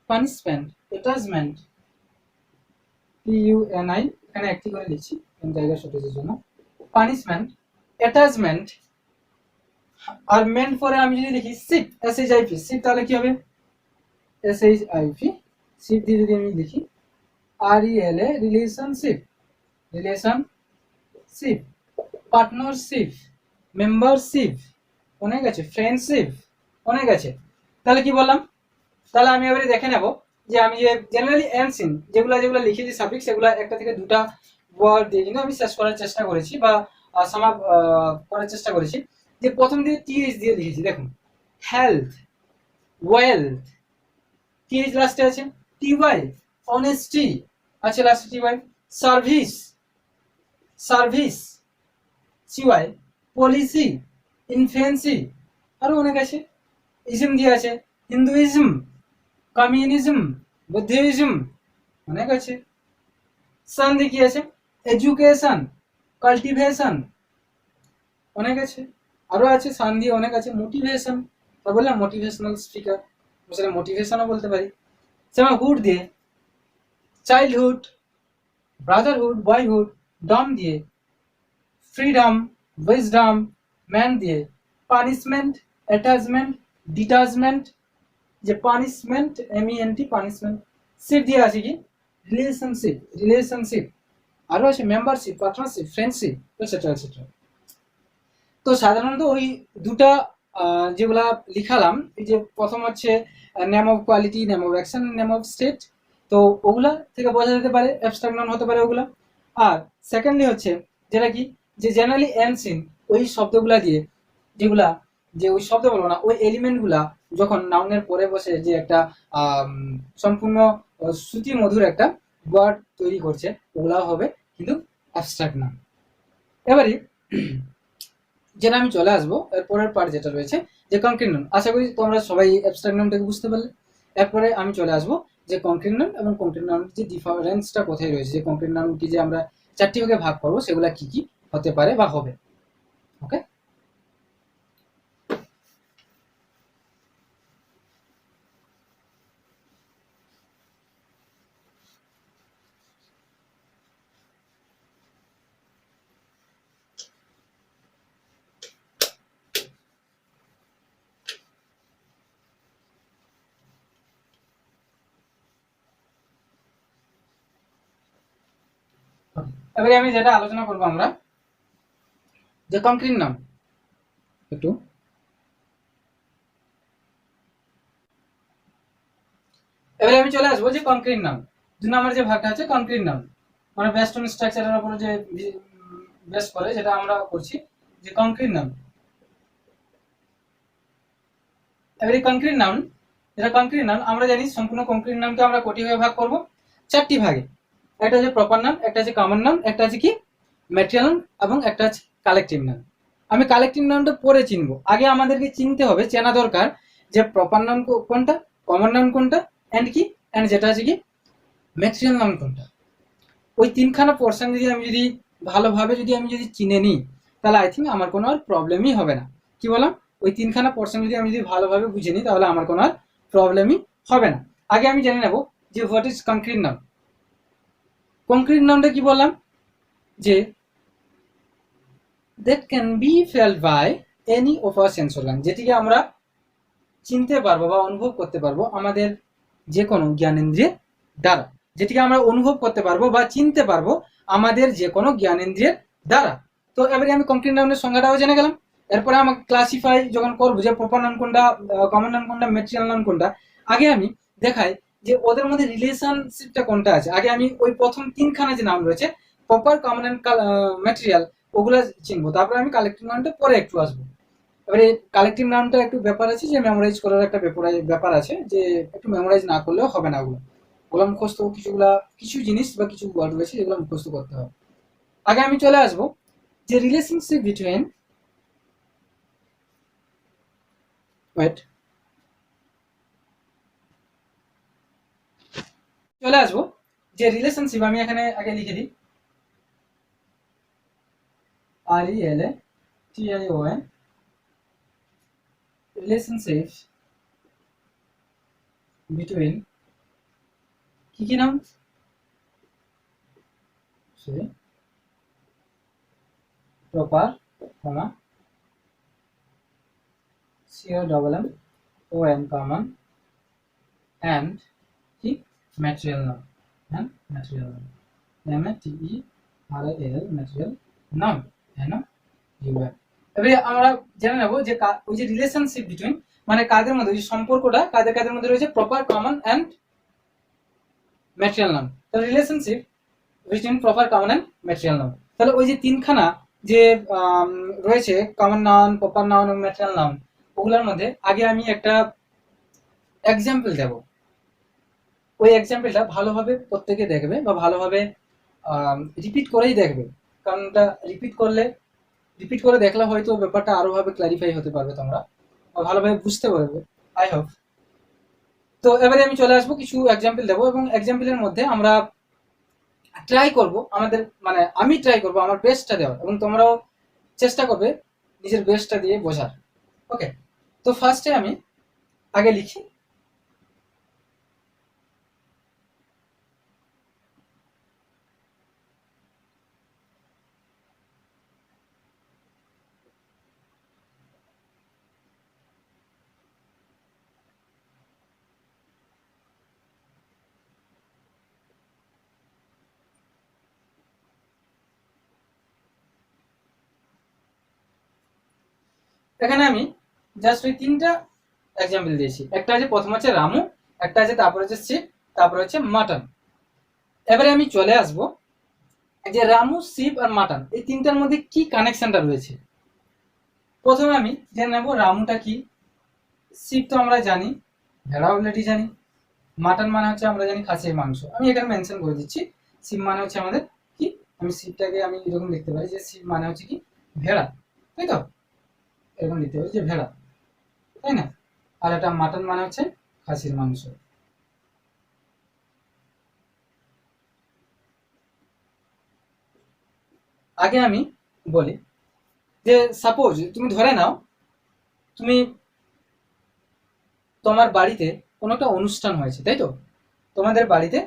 পানিশমেন্ট, অ্যাটাচমেন্ট, PUNI, এখানে একটি করে লিখছি জায়গা শর্টেজের জন্য। Punishment, attachment. আর মেন্ট পরে আমি যদি লিখি শিপ, SHIP, শিপ, তাহলে কি হবে? SHIP, শিপ দিয়ে যদি আমি লিখি RELA, relationship, relationship. Partnership, membership, অনেক আছে। ফ্রেন্ডশিপ, অনেক আছে। তাহলে কি বললাম? তাহলে আমি এবারে দেখে নেব যে আমি যে জেনারেলি এন্ডসিন যেগুলো যেগুলো লিখেছি সাফিক্স, সেগুলো একটা থেকে দুটা ওয়ার্ড দিয়ে কিন্তু আমি শেষ করার চেষ্টা করেছি বা সামাপ করার চেষ্টা করেছি। যে প্রথম দিয়ে TH দিয়ে লিখেছি, দেখুন হেলথ, ওয়েলথ, TH লাস্টে আছে। TY, অনেস্টি আছে লাস্টে, TY। Service, service, CY, policy, infancy, আরো অনেক আছে। ইজম দিয়ে আছে, হিন্দুইজম, কমিউনিজম, বুদ্ধিজম, অনেক আছে। সন্ধি কি আছে? এডুকেশন, কাল্টিভেশন, অনেক আছে। আরো আছে সন্ধি অনেক আছে। মোটিভেশন, তা বললাম মোটিভেশনাল স্পিকার, সেটা মোটিভেশনও বলতে পারি। যেমন হুড দিয়ে চাইল্ডহুড, ব্রাদারহুড, বয়হুড, ডম দিয়ে ফ্রিডম, উইজডম, ম্যান দিয়ে পানিশমেন্ট, অ্যাটাচমেন্ট, ডিটাচমেন্ট, যে পানিশমেন্ট, MENT পানিশমেন্ট। শিপ দিয়ে আছে কি? Relationship, relationship. আরো আছে membership, partnership, friendship, etcetera etcetera. তো সাধারণত ওই দুটা যেগুলা লিখালাম, এই যে প্রথম হচ্ছে name of quality, name of action, name of state, তো ওগুলা থেকে বোঝা যেতে পারে অ্যাবস্ট্রাক্ট নাউন হতে পারে ওগুলা। আর সেকেন্ডলি হচ্ছে যেটা কি, যে জেনারেলি এনসিন, ওই শব্দগুলা দিয়ে যেগুলা, যে ওই শব্দ বলবো না, ওই এলিমেন্টগুলা যখন নাউনের পরে বসে যে একটা সম্পূর্ণ শ্রুতি মধুর একটা ওয়ার্ড তৈরি করছে, ওগুলা হবে কিন্তু অ্যাবস্ট্রাক্ট নাউন। এবারে যেটা আমি চলে আসবো এরপরের পার্ট যেটা রয়েছে যে কংক্রিট নাউন। আশা করি তোমরা সবাই অ্যাবস্ট্রাক্ট নাউনটাকে বুঝতে পারলে। এরপরে আমি চলে আসবো যে কংক্রিট নাউন এবং কংক্রিট নাউনের যে ডিফারেন্সটা কোথায় রয়েছে, যে কংক্রিট নাউনকে যে আমরা চারটি ভাগে ভাগ করবো সেগুলা কি কি হতে পারে বা হবে। ওকে, এবারে আমি যেটা আলোচনা করবো আমরা যে কংক্রিট নাউন, একটু এবারে আমি চলে আসবো যে কংক্রিট নাউন। 2 নম্বর যে ভাগটা আছে কংক্রিট নাউন, মানে বেস্ট অন স্ট্রাকচারের উপরে যে বেস করে যেটা আমরা করছি যে কংক্রিট নাউন। এবারে কংক্রিট নাউন, যেটা কংক্রিট নাউন আমরা জানি সম্পূর্ণ কংক্রিট নাউনকে আমরা কটি ভাগে ভাগ করব? 4টি ভাগে। একটা হচ্ছে প্রপার নাউন, একটা হচ্ছে কমন নাউন, একটা আছে কি ম্যাটেরিয়াল নাউন, এবং একটা আছে কালেকটিভ নাউন। আমি কালেকটিভ নাউনটা পরে চিনবো, আগে আমাদেরকে চিনতে হবে, চেনা দরকার যে প্রপার নাউন কোনটা, কমন নাউন কোনটা, এন্ড কি, এন্ড যেটা আছে কি ম্যাটেরিয়াল নাউন কোনটা। ওই তিনখানা পোর্শন যদি আমি যদি ভালোভাবে যদি চিনে নিই, তাহলে আই থিঙ্ক আমার কোনো আর প্রবলেমই হবে না। কি বললাম? ওই তিনখানা পোর্শন যদি আমি ভালোভাবে বুঝে নিই, তাহলে আমার কোনো আর প্রবলেমই হবে না। আগে আমি জেনে নেব যে what is concrete noun. Concrete নাউনটা কি বললাম? যে that can be felt by any of our sense organ, যেটিকে আমরা চিনতে পারবো বা অনুভব করতে পারবো আমাদের যে কোনো জ্ঞানেন্দ্রিয়ের দ্বারা, যেটিকে আমরা অনুভব করতে পারবো বা চিনতে পারবো আমাদের যে কোনো জ্ঞানেন্দ্রিয়ের দ্বারা। তো এবারে আমি কংক্রিট নাউনের সংজ্ঞাটাও জেনে গেলাম। এরপরে আমাকে ক্লাসিফাই যখন করবো যে প্রপার নাউন কোনটা, কমন নাউন কোনটা, ম্যাটেরিয়াল নাউন কোনটা, আগে আমি দেখাই যে ওদের মধ্যে রিলেশনশিপটা কোনটা আছে। আগে আমি ওই প্রথম তিনখানা যে নাম রয়েছে প্রপার, কমন এন্ড ম্যাটেরিয়াল, ওগুলা চিনবো। তারপরে আমি কালেক্টিভ নাউনটা পরে একটু আসবো। এবারে কালেক্টিভ নাউনটা একটু ব্যাপার আছে যে মেমোরাইজ করার একটা ব্যাপার আছে, যে একটু মেমোরাইজ না করলেও হবে না। ওগুলো মুখস্থ, কিছু জিনিস বা কিছু ওয়ার্ড রয়েছে যেগুলো মুখস্থ করতে হবে। আগে আমি চলে আসবো যে রিলেশনশিপ বিটুইন, ওয়েট, চলে আসবো যে রিলেশনশিপ, আমি এখানে আগে লিখে দিই RELATION, রিলেশনশিপ বিটুইন কি কি নাম, proper, comma COMMON common, and কি material noun, and material noun, MATERIAL material noun, এবারে আমরা জেনে নেব যে ওই যে রিলেশনশিপ বিটুইন মানে কাদের মধ্যে, ওই সম্পর্কটা কাদের কাদের মধ্যে রয়েছে, proper, common and material noun. তাহলে relationship between proper, common and material noun, তাহলে ওই যে তিনখানা যে রয়েছে কমন নাউন, প্রপার নাউন এবং ম্যাটেরিয়াল নাউন, ওগুলোর মধ্যে আগে আমি একটা এক্সাম্পল দেব। ওই এক্সাম্পলটা ভালোভাবে প্রত্যেকে দেখবে বা ভালোভাবে রিপিট করেই দেখবে, কারণ এটা রিপিট করে দেখলে হয়তো ব্যাপারটা আরো ভাবে ক্লারিফাই হতে পারবে, তোমরা ভালোভাবে বুঝতে পারবে, আই হোপ। তো এবারে আমি চলে আসবো, কিছু এক্সাম্পল দেবো এবং এক্সাম্পলের মধ্যে আমরা ট্রাই করব আমাদের, মানে আমি ট্রাই করব আমার বেস্টটা দেওয়ার এবং তোমরাও চেষ্টা করবে নিজের বেস্টটা দিয়ে বোঝার। ওকে, তো ফার্স্টে আমি আগে লিখি। এখানে আমি জাস্ট ওই তিনটা এক্সাম্পল দিয়েছি। একটা আছে, প্রথম হচ্ছে রামু, একটা আছে, তারপর হচ্ছে শিব, তারপর হচ্ছে মাটন। এবারে আমি চলে আসবো যে রামু, শিব আর মাটন এই তিনটার মধ্যে কি কানেকশনটা রয়েছে। প্রথমে আমি জেনে নেবো রামুটা কি। শিব তো আমরা জানি, ভেড়া অলরেডি জানি। মাটন মানে হচ্ছে আমরা জানি খাসির মাংস, আমি এখানে মেনশন করে দিচ্ছি। শিব মানে হচ্ছে আমাদের কি, আমি শিবটাকে আমি এরকম লিখতে পারি যে শিব মানে হচ্ছে কি ভেড়া, তাই তো, এরকম লিখতে পারি যে ভেড়া, তাই না। আর এটা মাটন মানে হচ্ছে খাসির মাংস। আগে আমি বলি যে সাপোজ তুমি ধরে নাও তুমি, তোমার বাড়িতে কোনো একটা অনুষ্ঠান হয়েছে, তাই তো। তোমাদের বাড়িতে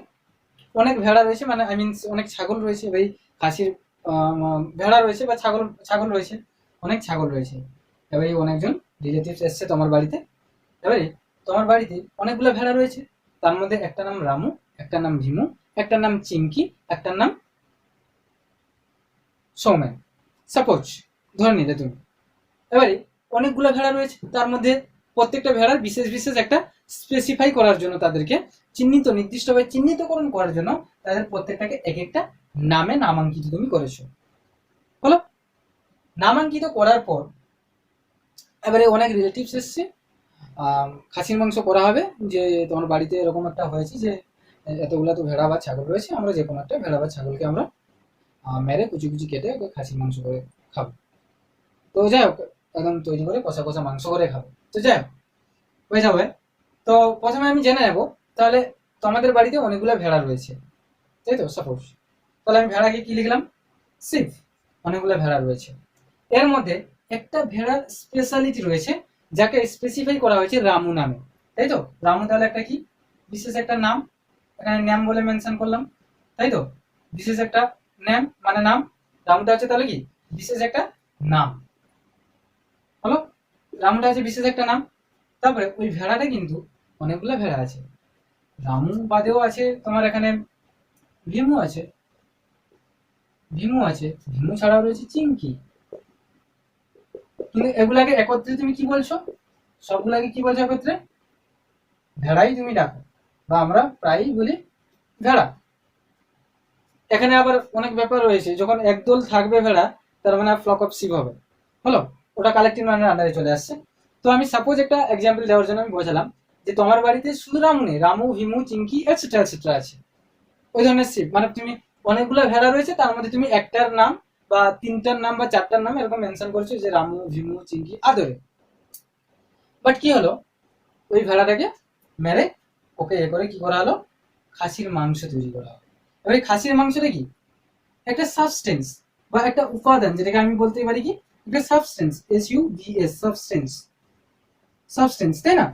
অনেক ভেড়া রয়েছে, মানে আই মিন অনেক ছাগল রয়েছে, ভাই খাসির ভেড়া রয়েছে বা ছাগল ছাগল রয়েছে, অনেক ছাগল রয়েছে। এবারে অনেকজন রিলেটিভস এসছে তোমার বাড়িতে। এবারে তোমার বাড়িতে অনেকগুলো ভেড়া রয়েছে, তার মধ্যে একটা নাম রামু, একটা নাম ভীমু, একটা নাম চিঙ্কি, একটা নাম সৌমেন, সাপোজ ধরে নিলে তুমি। এবারে অনেকগুলো ভেড়া রয়েছে, তার মধ্যে প্রত্যেকটা ভেড়ার বিশেষ বিশেষ একটা স্পেসিফাই করার জন্য, তাদেরকে চিহ্নিত নির্দিষ্টভাবে চিহ্নিতকরণ করার জন্য তাদের প্রত্যেকটাকে এক একটা নামে নামাঙ্কিত তুমি করেছো। হলো, নামাঙ্কিত করার পর এবারে অনেক রিলেটিভস এসছে, খাসির মাংস করা হবে, যে তোমার বাড়িতে এরকম একটা হয়েছে যে এতগুলা তো ভেড়া বা ছাগল রয়েছে, আমরা যে কোনো একটা ভেড়া বা ছাগলকে আমরা মেরে কুচি কুচি কেটে ওকে খাসির মাংস করে খাবো। তো যাই হোক, একদম তৈরি করে কষা কষা মাংস করে খাবো। তো যাই হোক, হয়ে যাবে। তো প্রথমে আমি জেনে নেবো, তাহলে তোমাদের বাড়িতে অনেকগুলো ভেড়া রয়েছে, তাই তো, সাপোজ। তাহলে আমি ভেড়াকে কি লিখলাম, শিব। অনেকগুলো ভেড়া রয়েছে, এর মধ্যে একটা ভেড়ার স্পেশালিটি রয়েছে যাকে স্পেসিফাই করা হয়েছে রামু নামে, তাই তো। রামু তাহলে একটা কি, বিশেষ একটা নাম, এখানে নাম বলে মেনশন করলাম, তাই তো, বিশেষ একটা নাম মানে নাম। রামুটা হচ্ছে তাহলে কি বিশেষ একটা নাম, হলো, রামুটা হচ্ছে বিশেষ একটা নাম। তারপরে ওই ভেড়াটা কিন্তু অনেকগুলো ভেড়া আছে, রামু বাদেও আছে তোমার এখানে ভীমু আছে, ভীমু আছে, ভীমু ছাড়াও রয়েছে চিঙ্কি। কিন্তু এগুলাকে একত্রে তুমি কি বলছো, সবগুলাকে কি বলছো একত্রে, ভেড়াই তুমি ডাকো, বা আমরা প্রায়ই বলি ভেড়া। এখানে আবার অনেক ব্যাপার রয়েছে, যখন একদল থাকবে ভেড়া তার মানে ফ্লক অফ শিপ হবে, হলো, ওটা কালেক্টিভ নাউনের আন্ডারে চলে আসছে। তো আমি সাপোজ একটা এক্সাম্পল দেওয়ার জন্য আমি বোঝালাম যে তোমার বাড়িতে শুধু রামু নেই, রামু ভীমু চিঙ্কি এটসেট্রা এটসেট্রা আছে, ওই ধরনের শিপ, মানে তুমি অনেকগুলো ভেড়া রয়েছে, তার মধ্যে তুমি একটার নাম বা তিনটার নাম বা চারটার নাম এরকম মেনশন করেছো যে রামু ভীমু চিঙ্কি আদরে। বাট কি হলো, ওই ভেড়াটাকে মেরে ওকে এ করে কি করা হলো, খাসির মাংস তৈরি করা হলো। এবার এই খাসির মাংসটা কি একটা সাবস্টেন্স বা একটা উপাদান, যেটাকে আমি বলতে পারি কি একটা সাবস্টেন্স, SUBS, সাবস্টেন্স, সাবস্টেন্স, তাই না।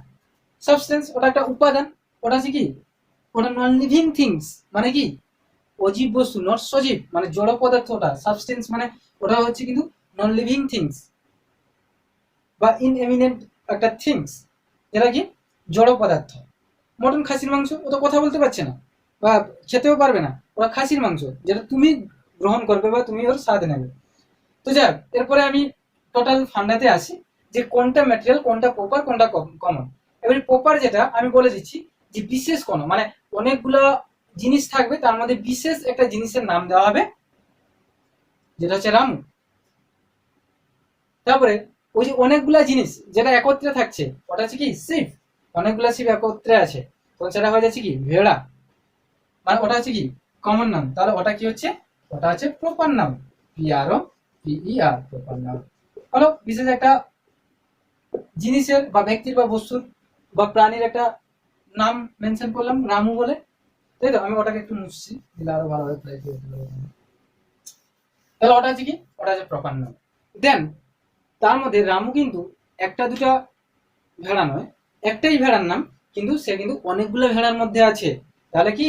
সাবস্টেন্স ওটা একটা উপাদান, ওটা আছে কি, ওটা নন লিভিং থিংস, মানে কি অজীব বস্তু, নট সজীব, মানে জড় পদার্থ। ওটা সাবস্টেন্স মানে ওটা হচ্ছে কিন্তু নন লিভিং থিংস বা ইনএমিনেন্ট একটা থিংস, যেটা কি জড় পদার্থ। মটন খাসির মাংস ও তো কথা বলতে পারছে না বা খেতেও পারবে না, ওরা খাসির মাংস যেটা তুমি গ্রহণ করবে বা তুমি ওর স্বাদ নেবে। তো যাক, এরপরে আমি টোটাল ফান্ডাতে আসি যে কোনটা ম্যাটেরিয়াল, কোনটা প্রপার, কোনটা কমন। এবারে প্রপার যেটা আমি বলে দিচ্ছি যে বিশেষ কোনো, মানে অনেকগুলো জিনিস থাকবে, তার মধ্যে বিশেষ একটা জিনিসের নাম দেওয়া হবে, যেটা হচ্ছে রামু। তারপরে ওই যে অনেকগুলা জিনিস যেটা একত্রে থাকছে, ওটা হচ্ছে কি শিব। অনেকগুলা শিব একত্রে আছে, তখন সেটা হয়ে যাচ্ছে কি ভেড়া, মানে ওটা হচ্ছে কি কমন নাম। তাহলে ওটা কি হচ্ছে, ওটা হচ্ছে প্রপার নাম, PROPER, প্রপার নাম। হলো বিশেষ একটা জিনিসের বা ব্যক্তির বা বস্তুর বা প্রাণীর একটা নাম মেনশন করলাম রামু বলে, তাই তো? আমি ওটাকে একটু মুছছি, দিলে আরো ভালোভাবে প্লে করে দিতে পারবো। তাহলে ওটা হচ্ছে কি, ওটা হচ্ছে প্রপার নাম। দেন তার মধ্যে রামু কিন্তু একটা দুটা ভেড়া নয়, একটাই ভেড়ার নাম, কিন্তু সে কিন্তু অনেকগুলো ভেড়ার মধ্যে আছে। তাহলে কি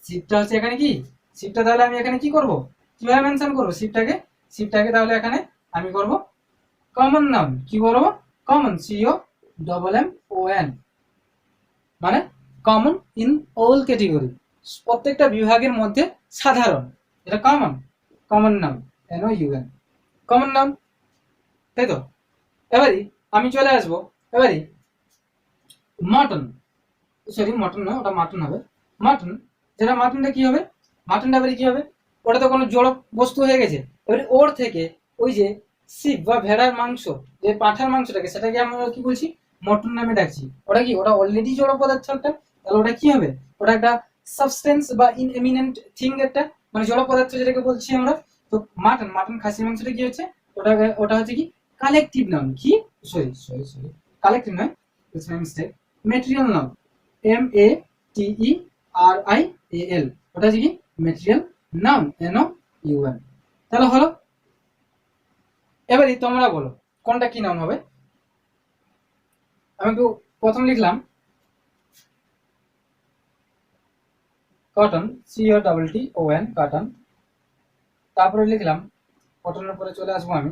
শিপটা হচ্ছে এখানে কি, শিপটা তাহলে আমি এখানে কি করব, কিভাবে মেনশন করবো শিপটাকে? শিপটাকে তাহলে এখানে আমি করব কমন নাম। কি করব? কমন, COMMON, মানে কমন ইন অল ক্যাটেগরি, প্রত্যেকটা বিভাগের মধ্যে সাধারণ, এটা কমন, কমন নাম, NOUN, কমন নাম, তাই তো? এবারে আমি চলে আসবো, এবারে মটন, সরি মটন না, ওটা মাটন হবে, মাটন, যেটা মাটনটা কি হবে, মাটনটা এবারে কি হবে, ওটা তো কোনো জড় বস্তু হয়ে গেছে। এবারে ওর থেকে ওই যে শিপ বা ভেড়ার মাংস, যে পাঁঠার মাংসটাকে, সেটাকে আমরা কি বলছি, মটন নামে ডাকছি। ওটা কি, ওটা অলরেডি জড় পদার্থ একটা, তাহলে ওটা কি হবে, ওটা একটা সাবস্টেন্স বা ইনএমিনেন্ট থিং একটা, মানে জড় পদার্থ যেটাকে বলছি আমরা। তো মাটন, মাটন খাসির মাংসটা কি হচ্ছে, ওটাকে, ওটা হচ্ছে কি কালেকটিভ নাউন, কি সরি কালেকটিভ নয়, it's my mistake, material noun, MEATERIAL, ওটা হচ্ছে কি ম্যাটেরিয়াল নাউন, NOUN। তাহলে হলো, এবারে তোমরা বলো কোনটা কি নাউন হবে। আমি একটু প্রথম লিখলাম কটন, COTTON, কটন, তারপরে লিখলাম কটনের পরে চলে আসবো আমি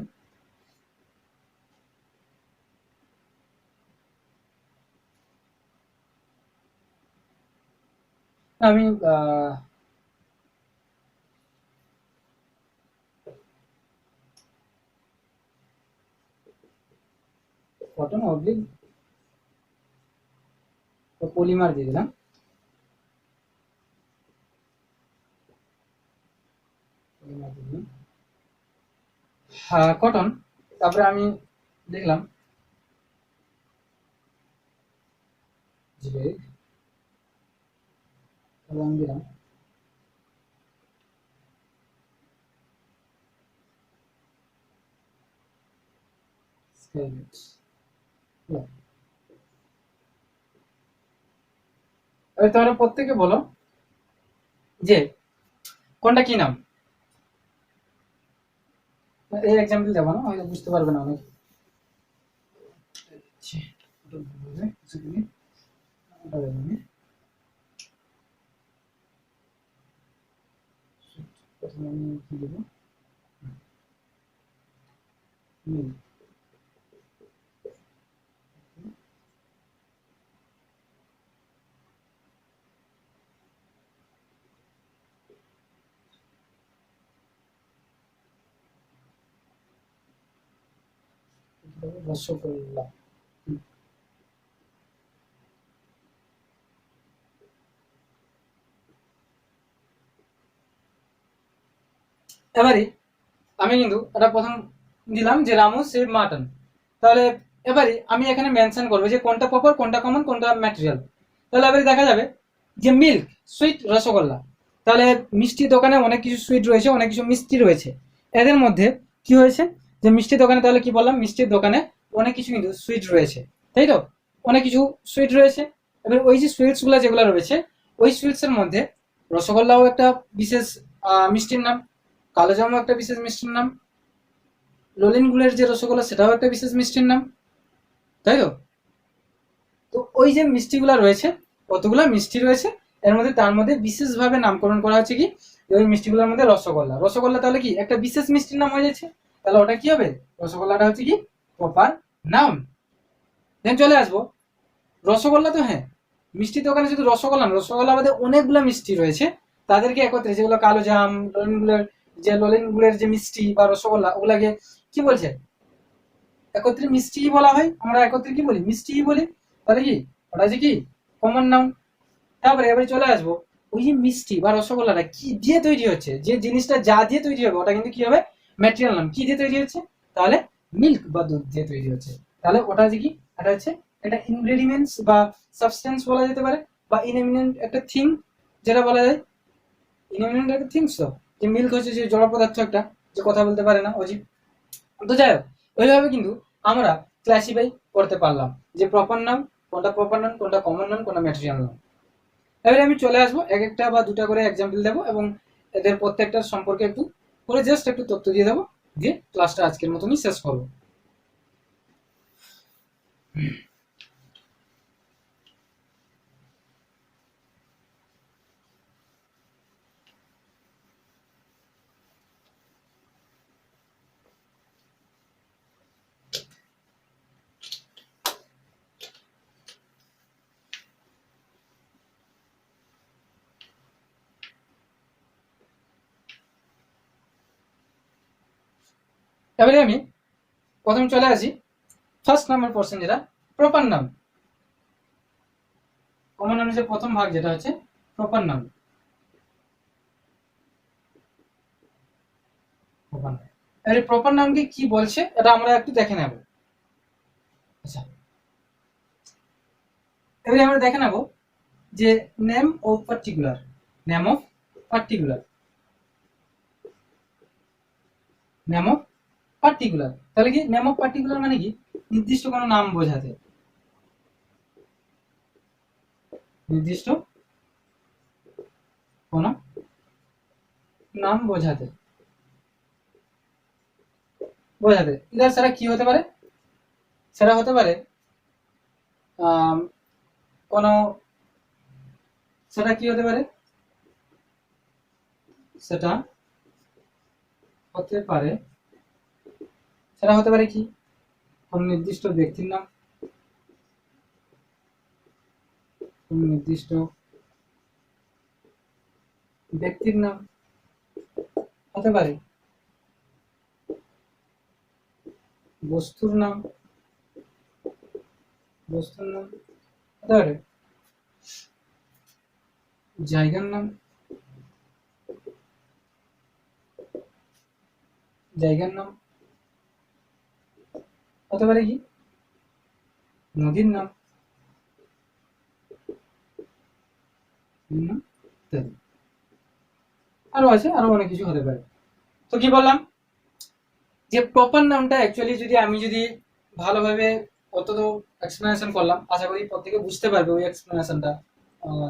আমি কটন অবলিক পলিমার দিয়ে দিলাম, হ্যাঁ কটন, তারপরে আমি লিখলাম জিরেক, তারপরে আমি দিলাম স্কাইলেট। এবার তোমরা প্রত্যেকে বলো যে কোনটা কি নাম। এই এক্সাম্পল দেবো না, হয়তো বুঝতে পারবে না অনেক। প্রথমে আমি কি দেবো, রসগোল্লা। এবারে আমি কিন্তু এটা প্রথম দিলাম যে রামু সেভ মাটন, তাহলে এবারে আমি এখানে মেনশন করবো যে কোনটা প্রপার, কোনটা কমন, কোনটা ম্যাটেরিয়াল। তাহলে এবারে দেখা যাবে যে মিল্ক সুইট রসগোল্লা, তাহলে মিষ্টি দোকানে অনেক কিছু সুইট রয়েছে, অনেক কিছু মিষ্টি রয়েছে, এদের মধ্যে কি হয়েছে, যে মিষ্টি দোকানে, তাহলে কি বললাম, মিষ্টির দোকানে অনেক কিছু কিন্তু সুইট রয়েছে, তাই তো? অনেক কিছু সুইট রয়েছে। এবার ওই যে সুইটস গুলা যেগুলো রয়েছে, ওই সুইটস এর মধ্যে রসগোল্লাও একটা বিশেষ মিষ্টির নাম, কালোজামও একটা বিশেষ মিষ্টির নাম, ললিন গুড়ের যে রসগোল্লা সেটাও একটা বিশেষ মিষ্টির নাম, তাই তো? তো ওই যে মিষ্টিগুলা রয়েছে, কতগুলা মিষ্টি রয়েছে, এর মধ্যে তার মধ্যে বিশেষভাবে নামকরণ করা হচ্ছে কি, ওই মিষ্টিগুলোর মধ্যে রসগোল্লা, রসগোল্লা তাহলে কি একটা বিশেষ মিষ্টির নাম হয়ে যাচ্ছে, তাহলে ওটা কি হবে, রসগোল্লাটা হচ্ছে কি প্রপার নাউন। দেন চলে আসবো রসগোল্লা, তো হ্যাঁ মিষ্টির দোকানে শুধু রসগোল্লা না, রসগোল্লা আমাদের অনেকগুলো মিষ্টি রয়েছে, তাদেরকে একত্রে, যেগুলো কালো জাম, ললিন গুড়ের, যে ললিন গুড়ের যে মিষ্টি বা রসগোল্লা, ওগুলাকে কি বলছে, একত্রে মিষ্টি বলা হয়, আমরা একত্রে কি বলি, মিষ্টি বলি, তাহলে কি ওটা হচ্ছে কি কমন নাউন। তারপরে এবারে চলে আসবো ওই যে মিষ্টি বা রসগোল্লাটা কি দিয়ে তৈরি হচ্ছে, যে জিনিসটা যা দিয়ে তৈরি হবে ওটা কিন্তু কি হবে ম্যাটেরিয়াল নাম, কি দিয়ে তৈরি হচ্ছে, তাহলে মিল্ক বা দুধ দিয়ে তৈরি হচ্ছে, তাহলে ওটা হচ্ছে কি, এটা হচ্ছে একটা ইনগ্রেডিয়েন্টস বা সাবস্টেন্স বলা যেতে পারে, বা ইনএমিনেন্ট একটা থিং যেটা বলা যায়, ইনএমিনেন্ট একটা থিংস। তো যে মিল্ক হচ্ছে যে জড় পদার্থ একটা, যে কথা বলতে পারে না, অজীব। তো যাই হোক, ওইভাবে কিন্তু আমরা ক্লাসিফাই করতে পারলাম যে প্রপার নাম কোনটা প্রপার নাউন, কোনটা কমন নাউন, কোনটা ম্যাটেরিয়াল নাউন। এবারে আমি চলে আসবো, এক একটা বা দুটা করে এক্সাম্পল দেবো এবং এদের প্রত্যেকটার সম্পর্কে একটু করে জাস্ট একটু তথ্য দিয়ে দেবো, দিয়ে ক্লাসটা আজকের মতনই শেষ করবো। এবারে আমি প্রথম চলে আসি ফার্স্ট নাম্বার পোর্শন, যেটা প্রপার নাউন। কমন নাউনের যে প্রথম ভাগ যেটা হচ্ছে প্রপার নাউন। এবারে প্রপার নাউনকে কি বলছে এটা আমরা একটু দেখে নেব। আচ্ছা, এবারে আমরা দেখে নেব যে name of particular, name of particular, name of particular. তাহলে কি নেম অফ পার্টিকুলার মানে কি? নির্দিষ্ট কোনো নাম বোঝাতে, নির্দিষ্ট কোনো নাম বোঝাতে, বোঝাতে। এবার সেটা কি হতে পারে? সেটা হতে পারে কোনো, সেটা কি হতে পারে? সেটা হতে পারে, সেটা হতে পারে কি? কোন নির্দিষ্ট ব্যক্তির নাম, কোন নির্দিষ্ট ব্যক্তির নাম হতে পারে, বস্তুর নাম, বস্তুর নাম হতে পারে, জায়গার নাম, জায়গার নাম হতে পারে কি? নদীর নাম, ইত্যাদি। আরো আছে, আরো অনেক কিছু হতে পারে। তো কি বললাম যে প্রপার নামটা অ্যাকচুয়ালি যদি ভালোভাবে অত তো এক্সপ্লেনেশন করলাম, আশা করি প্রত্যেকে বুঝতে পারবে ওই এক্সপ্লেনেশনটা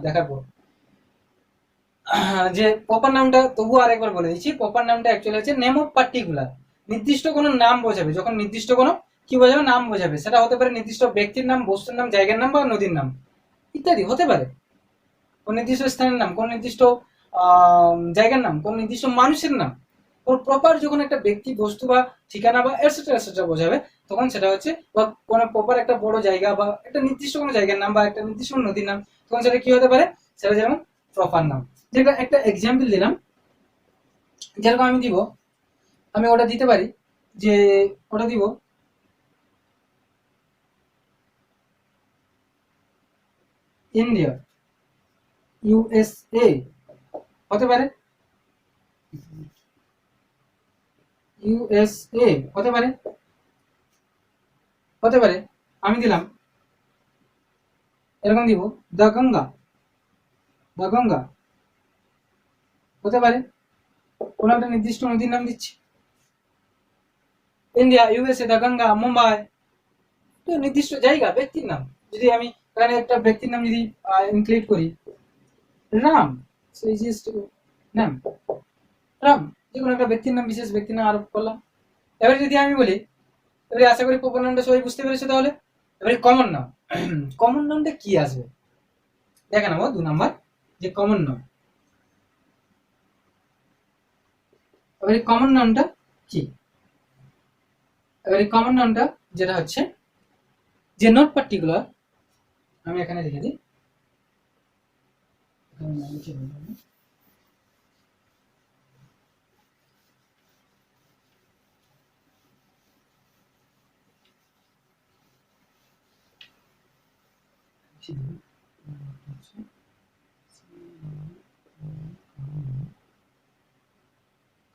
দেখার পর। যে প্রপার নামটা তবুও আরেকবার বলে দিচ্ছি, প্রপার নামটা অ্যাকচুয়ালি হচ্ছে নেম অফ পার্টিকুলার। নির্দিষ্ট কোনো নাম বোঝাবে, যখন নির্দিষ্ট কোনো কি বোঝাবে? নাম বোঝাবে। সেটা হতে পারে নির্দিষ্ট ব্যক্তির নাম, বস্তুর নাম, জায়গার নাম বা নদীর নাম ইত্যাদি হতে পারে। কোন নির্দিষ্ট স্থানের নাম, কোন নির্দিষ্ট জায়গার নাম, কোন নির্দিষ্ট মানুষের নাম। ওর প্রপার যখন একটা ব্যক্তি, বস্তু বা ঠিকানা বা এটসেট্রা এটসেট্রা বোঝাবে, তখন সেটা হচ্ছে, বা কোনো প্রপার একটা বড় জায়গা বা একটা নির্দিষ্ট কোনো জায়গার নাম বা একটা নির্দিষ্ট কোনো নদীর নাম, তখন সেটা কি হতে পারে? সেটা যেমন প্রপার নাম। যেটা একটা এক্সাম্পল দিলাম, যেরকম আমি দিব, আমি ওটা দিতে পারি, যে ওটা দিব ইন্ডিয়া, ইউএসএ হতে পারে, ইউএসএ হতে পারে, হতে পারে। আমি দিলাম এরকম দিব দ্য গঙ্গা, দ্য গঙ্গা হতে পারে। কোন একটা নির্দিষ্ট নদীর নাম দিচ্ছি, India, USA, the Ganga, Mumbai, তো নির্দিষ্ট জায়গা, ব্যক্তির নাম। যদি আমি এখানে একটা ব্যক্তির নাম যদি ইনক্লুড করি, রাম, নাম রাম, যে কোনো একটা ব্যক্তির নাম, বিশেষ ব্যক্তির নাম আরোপ করলাম। এবারে যদি আমি বলি, এবারে আশা করি প্রপার নামটা সবাই বুঝতে পেরেছে। তাহলে এবারে কমন নাম, কমন নামটা কি আসবে দেখে নেবো। 2 নাম্বার যে কমন নাম, এবারে কমন নামটা কি? এবারে কমন নামটা যেটা হচ্ছে যে নট পার্টিকুলার, আমি এখানে লিখে দিই,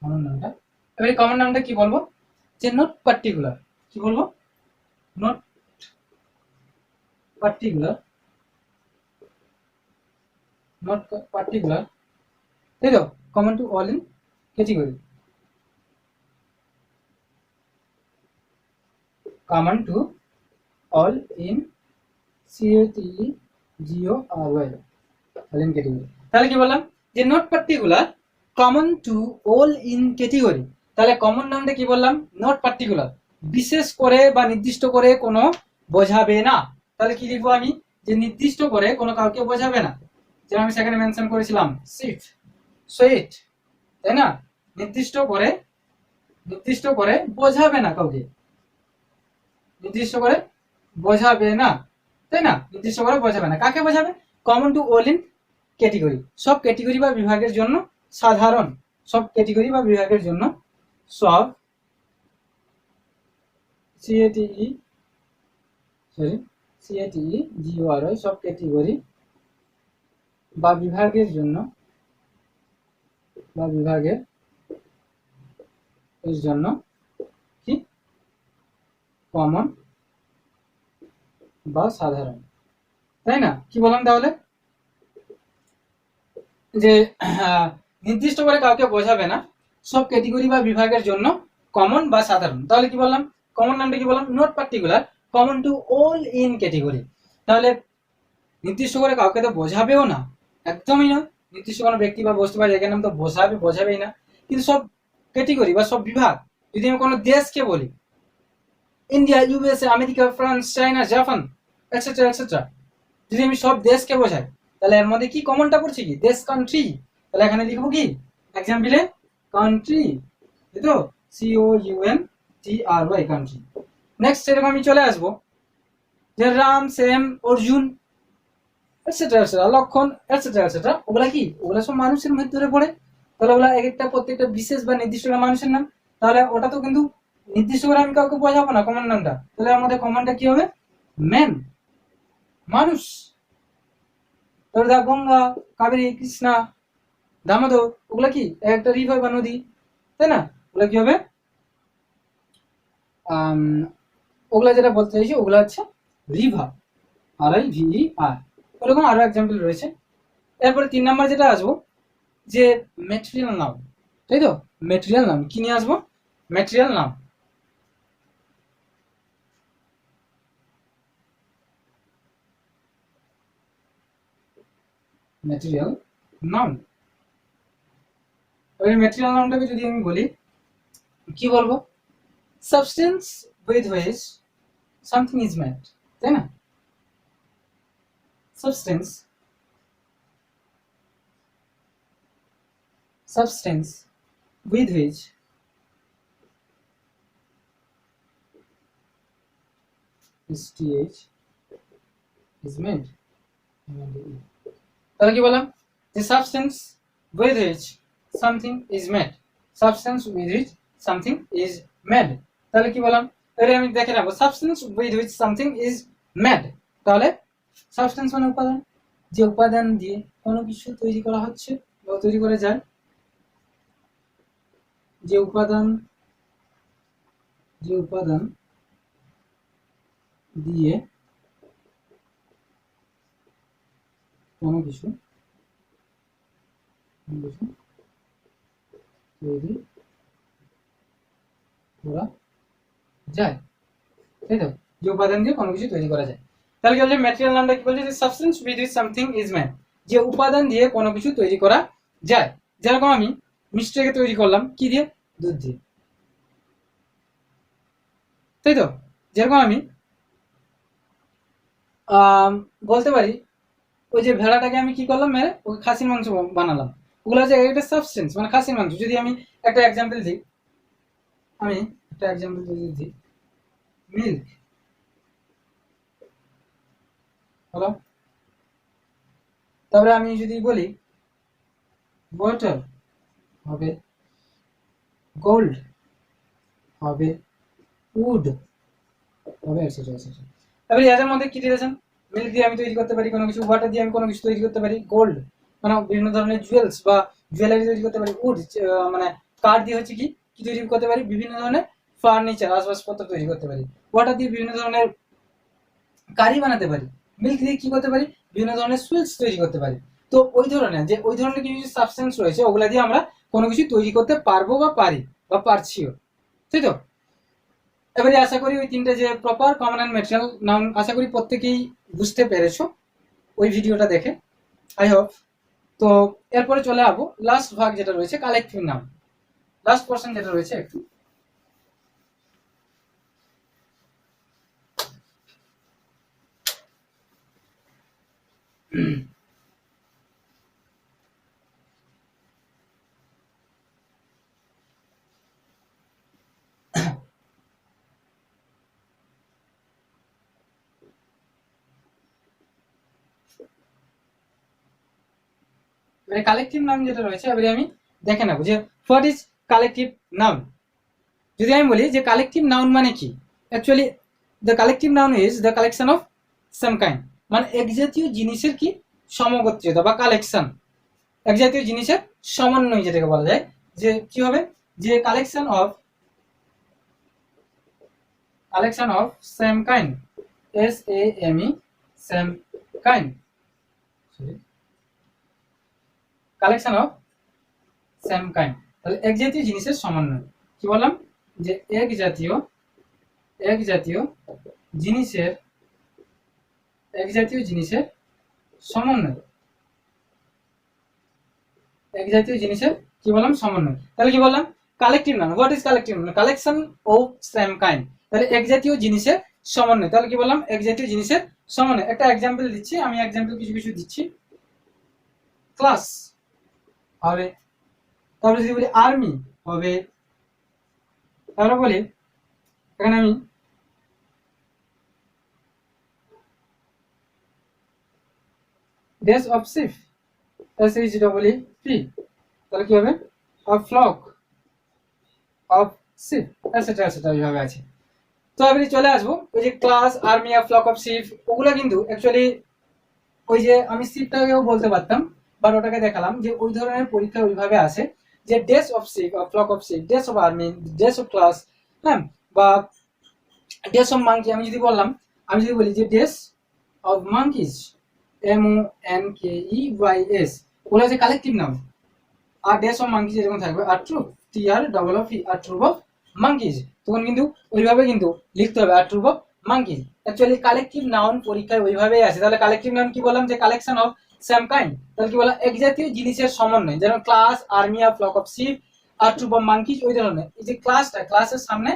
কমন নামটা, এবারে কমন নামটা কি বলবো? যে নট পার্টিকুলার। কি বলবো? নট পার্টিকুলার, নট পার্টিকুলার, তাই তো? Common to all in category, common to all in CATEGORY all in category. তাহলে কি বললাম যে not particular common to all in category. তাহলে কমন নাউনটা কি বললাম নট পার্টিকুলার, বিশেষ করে বা নির্দিষ্ট করে কোনো বোঝাবে না। তাহলে কি লিখবো আমি যে নির্দিষ্ট করে কোনো কাউকে বোঝাবে না, যেমন আমি সেখানে মেনশন করেছিলাম সিট সুইট, তাই না? নির্দিষ্ট করে বোঝাবে না কাউকে, নির্দিষ্ট করে বোঝাবে না, তাই না? নির্দিষ্ট করে বোঝাবে না, কাকে বোঝাবে? Common to all in category, সব ক্যাটেগরি বা বিভাগের জন্য সাধারণ, সব ক্যাটেগরি বা বিভাগের জন্য, সব CATEGORY সব ক্যাটেগরি বা বিভাগের জন্য বা বিভাগের এর জন্য কি কমন বা সাধারণ, তাই না? কি বললাম তাহলে যে নির্দিষ্ট করে কাউকে বোঝাবে না, সব ক্যাটেগরি বা বিভাগের জন্য কমন বা সাধারণ। তাহলে কি বললাম কমন নামটা কি বললাম not particular common to all in category. তাহলে নির্দিষ্ট করে কাউকে তো বোঝাবেও না, একদমই না। নির্দিষ্ট কোনো ব্যক্তি বা বস্তু বা জায়গার নাম তো বোঝাবেই না। কিন্তু সব ক্যাটেগরি বা সব বিভাগ, যদি আমি কোনো দেশকে বলি India, USA, America, France, China, Japan, etcetera etcetera, যদি আমি সব দেশকে বোঝাই তাহলে এর মধ্যে কি কমনটা পড়ছে কি দেশ, কান্ট্রি। তাহলে এখানে লিখবো কি এক্সাম্পলে কান্ট্রি, তাই তো COUNTRY কান্ট্রি। নেক্সট এরকম আমি চলে আসবো যে রাম, শ্যাম, অর্জুন, এটসেট্রা এটসেট্রা, লক্ষণ, এটসেট্রা এটসেট্রা, ওগুলা কি ওগুলা সব মানুষের মধ্যে ধরে পড়ে। তাহলে ওগুলা এক একটা প্রত্যেকটা বিশেষ বা নির্দিষ্ট মানুষের নাম। তাহলে ওটা তো কিন্তু নির্দিষ্ট করে আমি কাউকে বোঝাবো না কমন নামটা। তাহলে আমাদের কমনটা কি হবে ম্যান, মানুষ। তারপরে গঙ্গা, কাবেরী, কৃষ্ণা, দামোদর, ওগুলা কি একটা রিভার বা নদী, তাই না? ওগুলা কি হবে ওগুলা যেটা বলতে চাইছি ওগুলা হচ্ছে রিভার, RIVER। ওরকম আরো এক্সাম্পল রয়েছে। এরপরে 3 নাম্বার যেটা আসবো যে ম্যাটেরিয়াল নাম, তাই তো? ম্যাটেরিয়াল নাম কি নিয়ে আসবো ম্যাটেরিয়াল নাম। ম্যাটেরিয়াল নাউন, ওই ম্যাটেরিয়াল নাউনটাকে যদি আমি বলি কি বলবো substance with which something is made, তাই না? substance with which STH is made। তাহলে কি বললাম যে substance with which something is made, substance with which something is made। তাহলে কি বললাম এটা আমি দেখে নেবো substance with which something is made। তাহলে সাবস্টেন্স মানে উপাদান, যে উপাদান দিয়ে কোনো কিছু তৈরি করা হচ্ছে বা তৈরি করা যায়, যে উপাদান দিয়ে কোনো কিছু তৈরি করা যায়, তাই তো? যে উপাদান দিয়ে কোনো কিছু তৈরি করা যায়। তাহলে কি বলছে ম্যাটেরিয়াল নামটা কি বলছে যে substance with which something is made, যে উপাদান দিয়ে কোনো কিছু তৈরি করা যায়। যেরকম আমি মিষ্টিকে তৈরি করলাম কি দিয়ে দুধ দিয়ে, তাই তো? যেরকম আমি বলতে পারি ওই যে ভেড়াটাকে আমি কি করলাম মেরে ওকে খাসির মাংস বানালাম, ওগুলো হচ্ছে একটা সাবস্টেন্স মানে খাসির মাংস। যদি আমি একটা এক্সাম্পল দিই, মিল্ক, হলো। তারপরে আমি যদি বলি ওয়াটার হবে, গোল্ড হবে, উড হবে, এটসেট্রা এটসেট্রা। তারপরে এর মধ্যে কি রিলেশন, মিল্ক দিয়ে আমি তৈরি করতে পারি কোনো কিছু, ওয়াটার দিয়ে আমি কোনো কিছু তৈরি করতে পারি, গোল্ড মানে বিভিন্ন ধরনের জুয়েলস বা জুয়েলারি তৈরি করতে পারি, উড মানে কাঠ দিয়ে হচ্ছে কি কি তৈরি করতে পারি বিভিন্ন ধরনের ফার্নিচার আসবাবপত্র তৈরি করতে পারি, ওয়াটার দিয়ে বিভিন্ন ধরনের কারি বানাতে পারি, মিল্ক দিয়ে কি করতে পারি বিভিন্ন ধরনের সুইটস তৈরি করতে পারি। তো ওই ধরনের কিছু সাবস্টেন্স রয়েছে ওগুলা দিয়ে আমরা কোনো কিছু তৈরি করতে পারবো বা পারি বা পারছিও, তাই তো? এবারে আশা করি ওই তিনটে যে proper, common and material noun আশা করি প্রত্যেকেই বুঝতে পেরেছো ওই ভিডিওটা দেখে, আই হোপ। তো এরপরে চলে যাবো লাস্ট ভাগ যেটা রয়েছে কালেক্টিভ নাউন, লাস্ট পোর্শন যেটা রয়েছে একটু। এবারে কালেকটিভ নাউন যেটা রয়েছে এবারে আমি দেখে নেবো যে হোয়াট ইজ কালেকটিভ নাউন। যদি আমি বলি যে কালেকটিভ নাউন মানে কি, actually the collective noun is the collection of some kind, মানে এক জাতীয় জিনিসের কি সমগোত্রীয়তা বা কালেকশন, এক জাতীয় জিনিসের সমন্বয় যেটাকে বলা যায়, যে কি হবে যে collection of same kind, SAME same kind, collection of same kind, তাহলে এক জাতীয় জিনিসের সমন্বয়। কি বললাম যে এক জাতীয় জিনিসের সমন্বয়, এক জাতীয় জিনিসের কি বললাম সমন্বয়। তাহলে কি বললাম collective noun, what is collective noun, collection of same kind, তাহলে এক জাতীয় জিনিসের সমন্বয়। তাহলে কি বললাম এক জাতীয় জিনিসের সমন্বয়। একটা এক্সাম্পল দিচ্ছি আমি, এক্সাম্পল কিছু দিচ্ছি। ক্লাস হবে, তারপরে যদি বলি আর্মি হবে, তারপরে বলি এখানে আমি ডেস অফ শিপ, SHEEP, তাহলে কি হবে a flock of sheep, etcetera etcetera এইভাবে আছে। তো আমি চলে আসবো ওই যে ক্লাস আর্মি আর ফ্লক অফ শিপ, ওগুলো কিন্তু অ্যাকচুয়ালি ওই যে আমি শিপটাকেও বলতে পারতাম, বাট ওটাকে দেখালাম যে ওই ধরনের পরীক্ষা ওইভাবে আসে যে ডেস of ship, flock of sheep, ডেস অফ আর্মি, ডেস অফ ক্লাস, হ্যাঁ, বা ডেস অফ মাঙ্কি। আমি যদি বললাম, আমি যদি বলি যে ডেস অফ মাঙ্কিজ, MONKEYS, ওগুলো হচ্ছে কালেকটিভ নাউন। আর ডেস অফ মাঙ্কিজ এরকম থাকবে আর ট্রুপ, TROOP, আর ট্রুপ অফ মাঙ্কিজ, তখন কিন্তু ওইভাবে কিন্তু লিখতে হবে আর troop of monkeys. Actually collective noun পরীক্ষায় ওইভাবেই আসে। তাহলে কালেকটিভ নাউন কি বললাম যে কালেকশন অফ সেম কাইন্ড, তাহলে কি বললাম এক জাতীয় জিনিসের সমন্বয়, যেমন ক্লাস আর্মি আর ফ্লক অফ শিপ আর ট্রুপ অফ মাঙ্কিজ, ওই ধরনের। এই যে ক্লাসটা, ক্লাসের সামনে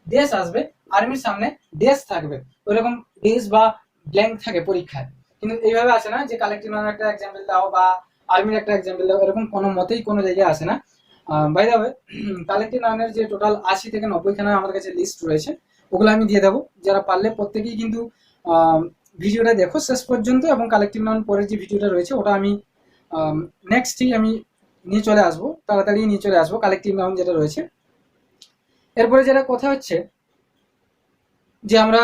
ডেস আসবে, আর্মির সামনে ডেস থাকবে, ওইরকম ডেস বা ব্ল্যাঙ্ক থাকে পরীক্ষায়, কিন্তু এইভাবে আসে না যে কালেকটিভ নাউন একটা এক্সাম্পল দাও বা আর্মির একটা এক্সাম্পল দাও, এরকম কোনো মতেই কোনো জায়গায় আসে না। বাই দ্য ওয়ে, কালেকটিভ নাউনের যে টোটাল 80 থেকে 90খানা আমার কাছে লিস্ট রয়েছে, ওগুলো আমি দিয়ে দেবো। যারা পারলে প্রত্যেকেই কিন্তু ভিডিওটা দেখো শেষ পর্যন্ত, এবং কালেকটিভ নাউন পরের যে ভিডিওটা রয়েছে ওটা আমি নেক্সটই আমি নিয়ে চলে আসবো, তাড়াতাড়ি নিয়ে চলে আসবো কালেকটিভ নাউন যেটা রয়েছে। এরপরে যেটা কথা হচ্ছে যে আমরা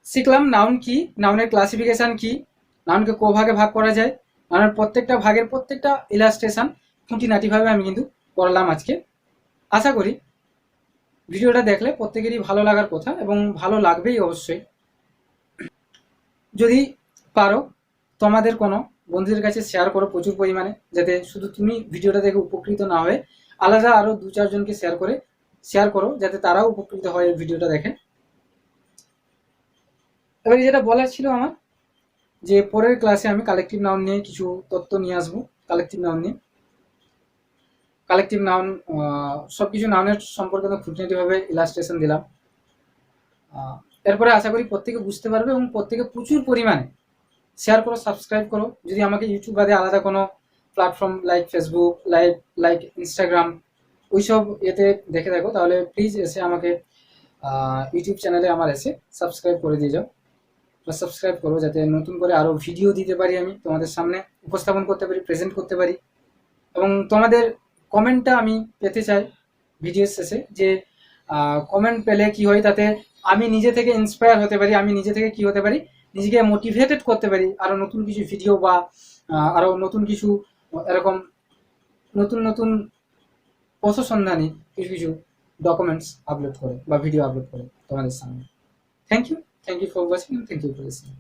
শিখলাম নাউন কি, নাউনের ক্লাসিফিকেশন কি, নাউনকে ক ভাগে ভাগ করা যায়, নাউনের প্রত্যেকটা ভাগের প্রত্যেকটা ইলাস্ট্রেশন খুঁটিনাটিভাবে আমি কিন্তু করলাম আজকে। আশা করি ভিডিওটা দেখলে প্রত্যেকেরই ভালো লাগার কথা, এবং ভালো লাগবেই অবশ্যই। যদি পারো তোমাদের কোনো বন্ধুদের কাছে শেয়ার করো প্রচুর পরিমাণে, যাতে শুধু তুমি ভিডিওটা দেখে উপকৃত না হয়ে আলাদা আরও 2-4 জনকে শেয়ার করো, যাতে তারাও উপকৃত হয় এই ভিডিওটা দেখে। এবারে যেটা বলার ছিল আমার, যে পরের ক্লাসে আমি কালেকটিভ নাউন নিয়ে কিছু তথ্য নিয়ে আসবো। কালেকটিভ নাউন সব কিছু নাউনের সম্পর্কে খুঁটিনাটিভাবে ইলাস্ট্রেশন দিলাম। এরপরে আশা করি প্রত্যেকে বুঝতে পারবে, এবং প্রত্যেকে প্রচুর পরিমাণে শেয়ার করো, সাবস্ক্রাইব করো। যদি আমাকে ইউটিউব বাদে আলাদা কোনো platform like Facebook, like Instagram, ওইসব এতে দেখে থাকো, তাহলে প্লিজ এসে আমাকে ইউটিউব চ্যানেলে আমার এসে সাবস্ক্রাইব করে দিয়ে যাও, বা সাবস্ক্রাইব করো, যাতে নতুন করে আরও ভিডিও দিতে পারি, আমি তোমাদের সামনে উপস্থাপন করতে পারি, প্রেজেন্ট করতে পারি। এবং তোমাদের কমেন্টটা আমি পেতে চাই ভিডিওর শেষে, যে কমেন্ট পেলে কি হয়, তাতে আমি নিজে থেকে ইন্সপায়ার হতে পারি, আমি নিজে থেকে কি হতে পারি, নিজেকে মোটিভেটেড করতে পারি আরও নতুন কিছু ভিডিও বা আরও নতুন কিছু এরকম নতুন পথসন্ধানী কিছু ডকুমেন্টস আপলোড করে বা ভিডিও আপলোড করে তোমাদের সামনে। Thank you for watching, thank you for listening.